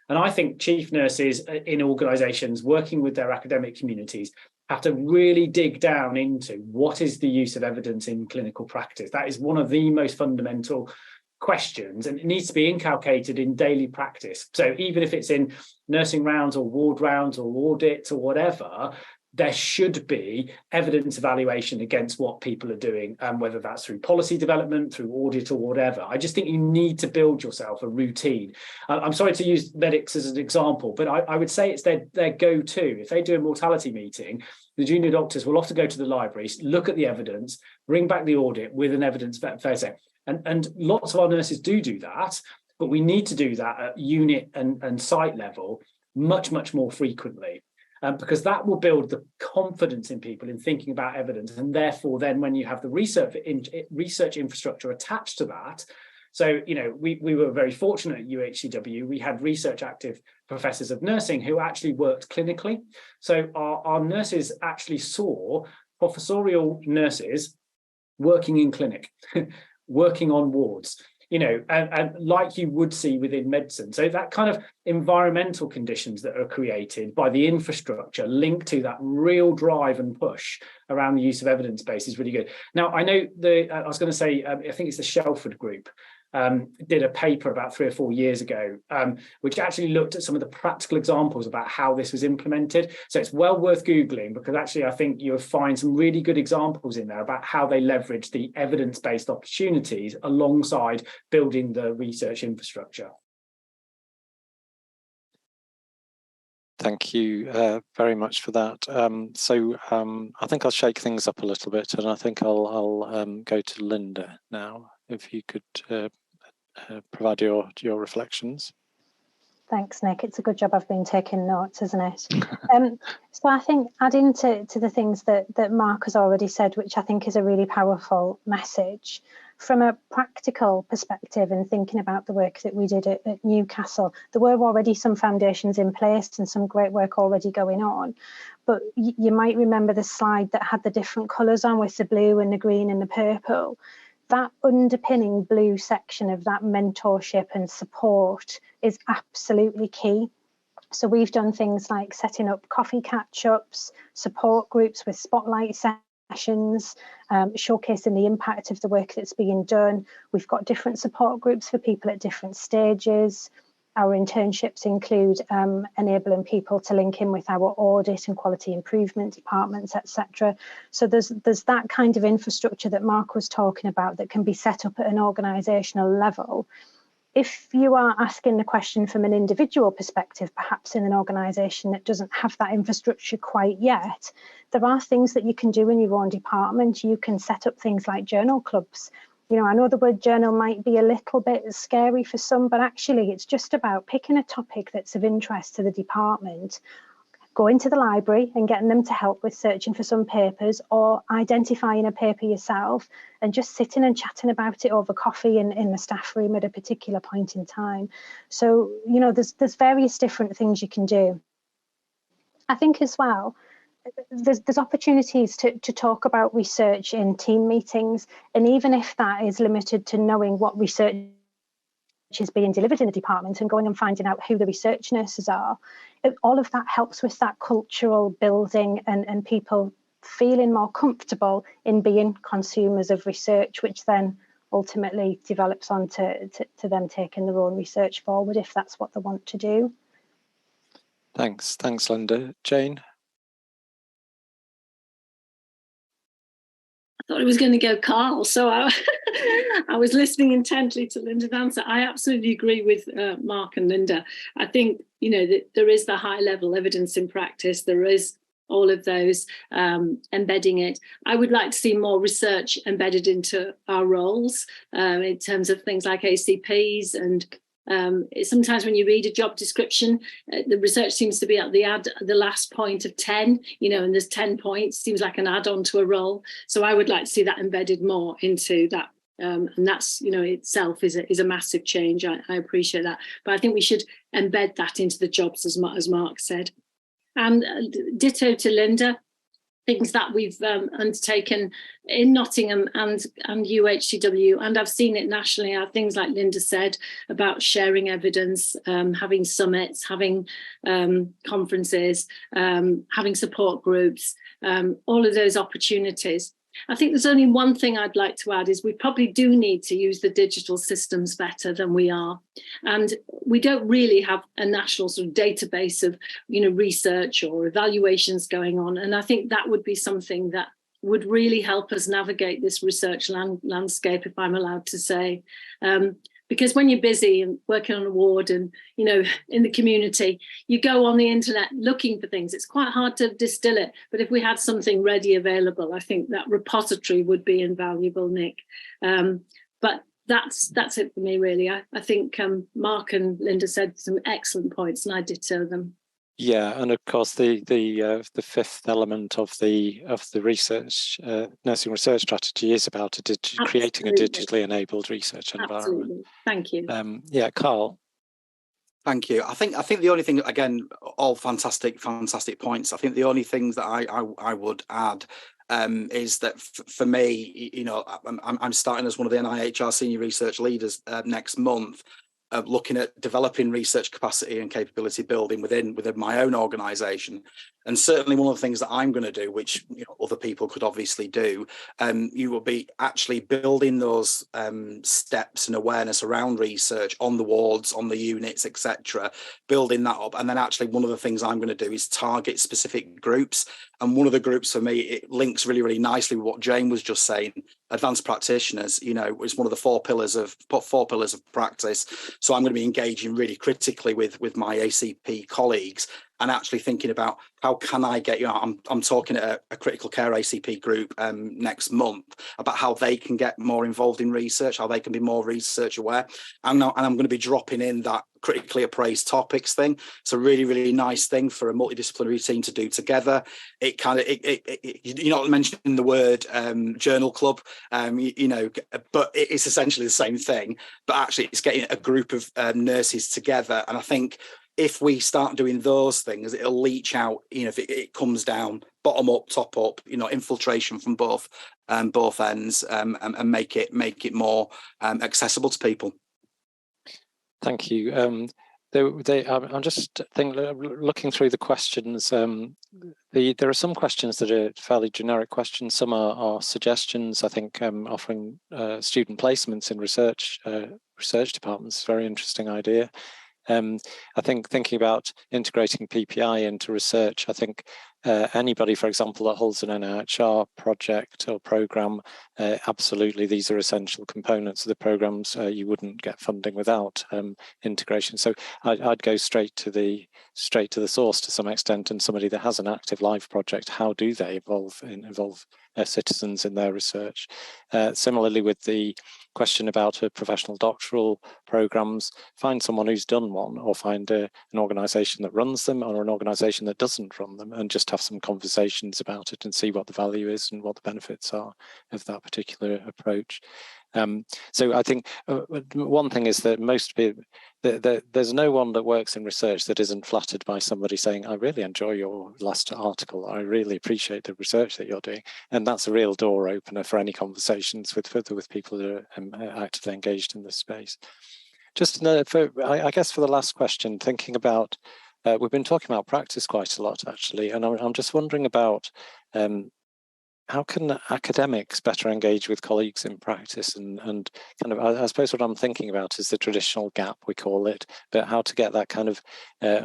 And I think chief nurses in organisations working with their academic communities have to really dig down into what is the use of evidence in clinical practice. That is one of the most fundamental questions, and it needs to be inculcated in daily practice. So even if it's in nursing rounds or ward rounds or audits or whatever, there should be evidence evaluation against what people are doing, whether that's through policy development, through audit or whatever. I just think you need to build yourself a routine. I'm sorry to use medics as an example, but I would say it's their go-to. If they do a mortality meeting, the junior doctors will often go to the library, look at the evidence, bring back the audit with an evidence fair set. And lots of our nurses do that, but we need to do that at unit and site level much, much more frequently. Because that will build the confidence in people in thinking about evidence, and therefore then when you have the research infrastructure attached to that. So, you know, we were very fortunate at UHCW. We had research active professors of nursing who actually worked clinically. So our nurses actually saw professorial nurses working in clinic, working on wards, you know, and like you would see within medicine. So that kind of environmental conditions that are created by the infrastructure linked to that real drive and push around the use of evidence base is really good. Now, I know I was going to say, I think it's the Shelford group, did a paper about 3 or 4 years ago, which actually looked at some of the practical examples about how this was implemented. So it's well worth Googling, because actually I think you'll find some really good examples in there about how they leverage the evidence-based opportunities alongside building the research infrastructure. Thank you very much for that. I think I'll shake things up a little bit, and I think I'll go to Linda now, if you could provide your reflections. Thanks, Nick. It's a good job I've been taking notes, isn't it? So I think adding to the things that Mark has already said, which I think is a really powerful message, from a practical perspective and thinking about the work that we did at Newcastle, there were already some foundations in place and some great work already going on. But you might remember the slide that had the different colours on with the blue and the green and the purple. That underpinning blue section of that mentorship and support is absolutely key. So we've done things like setting up coffee catch-ups, support groups with spotlight sessions, showcasing the impact of the work that's being done. We've got different support groups for people at different stages. Our internships include enabling people to link in with our audit and quality improvement departments, etc. So there's that kind of infrastructure that Mark was talking about that can be set up at an organisational level. If you are asking the question from an individual perspective, perhaps in an organisation that doesn't have that infrastructure quite yet, there are things that you can do in your own department. You can set up things like journal clubs. You know, I know the word journal might be a little bit scary for some, but actually it's just about picking a topic that's of interest to the department, going to the library and getting them to help with searching for some papers, or identifying a paper yourself and just sitting and chatting about it over coffee in the staff room at a particular point in time. So, you know, there's various different things you can do. I think as well, there's opportunities to talk about research in team meetings, and even if that is limited to knowing what research is being delivered in the department and going and finding out who the research nurses are, all of that helps with that cultural building and people feeling more comfortable in being consumers of research, which then ultimately develops on to them taking their own research forward if that's what they want to do. Thanks, Linda. Jane? I thought I was going to go Carl, so I was listening intently to Linda's answer. I absolutely agree with Mark and Linda. I think, you know, that there is the high level evidence in practice. There is all of those, embedding it. I would like to see more research embedded into our roles in terms of things like ACPs, and sometimes when you read a job description, the research seems to be at the last point of 10, you know, and there's 10 points, seems like an add-on to a role. So I would like to see that embedded more into that. And that's, you know, itself is a massive change. I appreciate that. But I think we should embed that into the jobs, as Mark said. And ditto to Linda. Things that we've undertaken in Nottingham and UHCW, and I've seen it nationally, are things like Linda said about sharing evidence, having summits, having conferences, having support groups, all of those opportunities. I think there's only one thing I'd like to add is we probably do need to use the digital systems better than we are. And we don't really have a national sort of database of, research or evaluations going on. And I think that would be something that would really help us navigate this research landscape, if I'm allowed to say. Because when you're busy and working on a ward and, in the community, you go on the internet looking for things. It's quite hard to distill it. But if we had something ready available, I think that repository would be invaluable, Nick. But that's it for me, really. I think Mark and Linda said some excellent points, and I ditto them. Yeah, and of course the fifth element of the research nursing research strategy is about creating a digitally enabled research environment. Absolutely. Thank you. Yeah, Carl. Thank you. I think the only thing, again, all fantastic points. I think the only things that I would add is that for me, I'm starting as one of the NIHR senior research leaders next month. Looking at developing research capacity and capability building within my own organisation, and certainly one of the things that I'm going to do, which other people could obviously do, you will be actually building those steps and awareness around research on the wards, on the units, etc. Building that up, and then actually one of the things I'm going to do is target specific groups. And one of the groups for me, it links really nicely with what Jane was just saying. Advanced practitioners, is one of the four pillars of practice. So I'm going to be engaging really critically with my ACP colleagues and actually thinking about how can I get I'm talking at a critical care ACP group next month about how they can get more involved in research, how they can be more research aware. And I'm going to be dropping in that critically appraised topics thing. It's a really nice thing for a multidisciplinary team to do together. It kind of you're not mentioning the word journal club, but it's essentially the same thing. But actually, it's getting a group of nurses together, and I think if we start doing those things, it'll leach out. If it comes down bottom up, top up, infiltration from both ends, and make it more accessible to people. Thank you. I'm just looking through the questions. There are some questions that are fairly generic questions. Some are suggestions. I think offering student placements in research departments is a very interesting idea. I think thinking about integrating PPI into research, I think anybody, for example, that holds an NIHR project or program, absolutely, these are essential components of the programs. You wouldn't get funding without integration. So I'd go straight to the source to some extent. And somebody that has an active live project, how do they involve citizens in their research? Similarly, with the question about professional doctoral programs, find someone who's done one, or find an organisation that runs them or an organisation that doesn't run them, and just have some conversations about it and see what the value is and what the benefits are of that particular approach. So I think one thing is that most people, there's no one that works in research that isn't flattered by somebody saying, I really enjoy your last article, I really appreciate the research that you're doing. And that's a real door opener for any conversations with people that are actively engaged in this space. Just I guess for the last question, thinking about, we've been talking about practice quite a lot actually, and I'm just wondering about how can academics better engage with colleagues in practice, and kind of, I suppose what I'm thinking about is the traditional gap, we call it, but how to get that kind of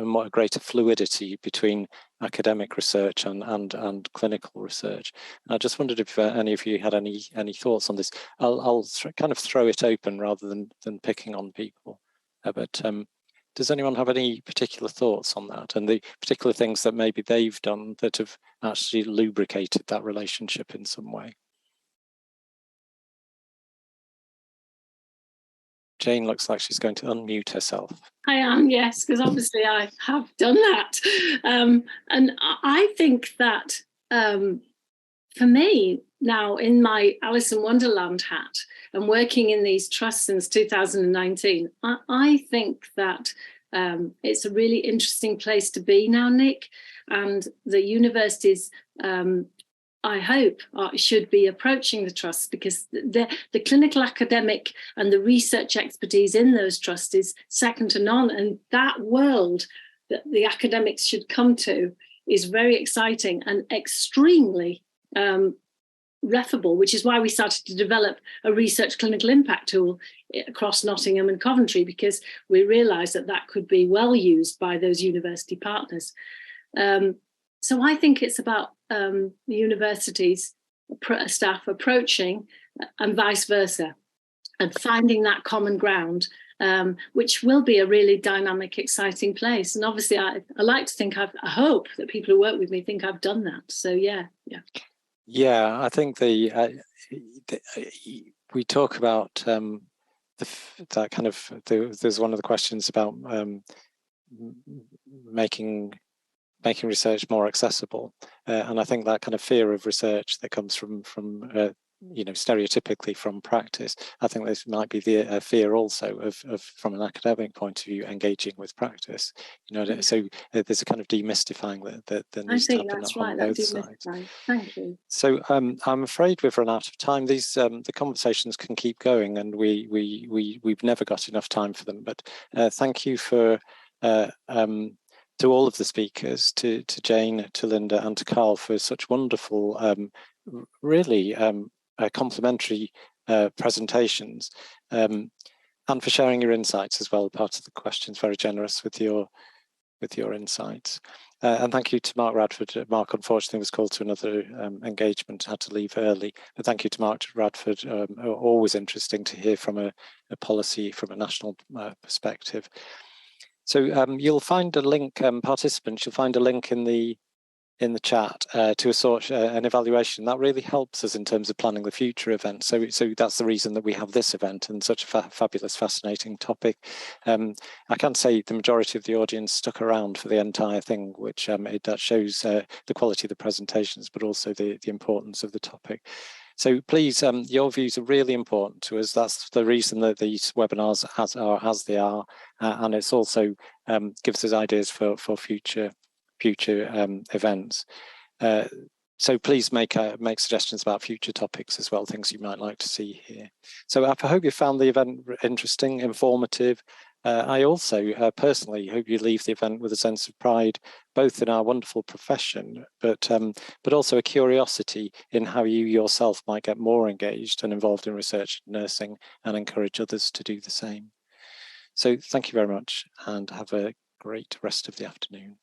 more greater fluidity between academic research and clinical research. And I just wondered if any of you had any thoughts on this. I'll kind of throw it open rather than picking on people. Does anyone have any particular thoughts on that, and the particular things that maybe they've done that have actually lubricated that relationship in some way? Jane looks like she's going to unmute herself. I am, yes, because obviously I have done that. And I think that for me, now in my Alice in Wonderland hat and working in these trusts since 2019, I think that it's a really interesting place to be now, Nick, and the universities, I hope, should be approaching the trusts, because the clinical academic and the research expertise in those trusts is second to none, and that world that the academics should come to is very exciting and extremely refable, which is why we started to develop a research clinical impact tool across Nottingham and Coventry, because we realised that that could be well used by those university partners. So I think it's about the universities staff approaching and vice versa, and finding that common ground, which will be a really dynamic, exciting place. And obviously, I like to think I hope that people who work with me think I've done that. So yeah. Yeah, I think we talk about that kind of. There's one of the questions about making research more accessible, and I think that kind of fear of research that comes from stereotypically from practice. I think this might be the fear also of from an academic point of view, engaging with practice. So there's a kind of demystifying that needs to happen on both sides. Thank you. So I'm afraid we've run out of time. These the conversations can keep going, and we've never got enough time for them. But thank you for. To all of the speakers, to Jane, to Linda, and to Carl for such wonderful, really complimentary presentations, and for sharing your insights as well. Part of the questions, very generous with your insights. And thank you to Mark Radford. Mark unfortunately was called to another engagement, had to leave early. But thank you to Mark Radford. Always interesting to hear from a policy, from a national perspective. So you'll find a link, participants, you'll find a link in the chat to an evaluation that really helps us in terms of planning the future events. So that's the reason that we have this event and such a fabulous, fascinating topic. I can say the majority of the audience stuck around for the entire thing, which that shows the quality of the presentations, but also the importance of the topic. So please, your views are really important to us. That's the reason that these webinars are as they are, and it's also gives us ideas for future events. So please make suggestions about future topics as well, things you might like to see here. So I hope you found the event interesting, informative. I also personally hope you leave the event with a sense of pride, both in our wonderful profession, but also a curiosity in how you yourself might get more engaged and involved in research and nursing, and encourage others to do the same. So thank you very much, and have a great rest of the afternoon.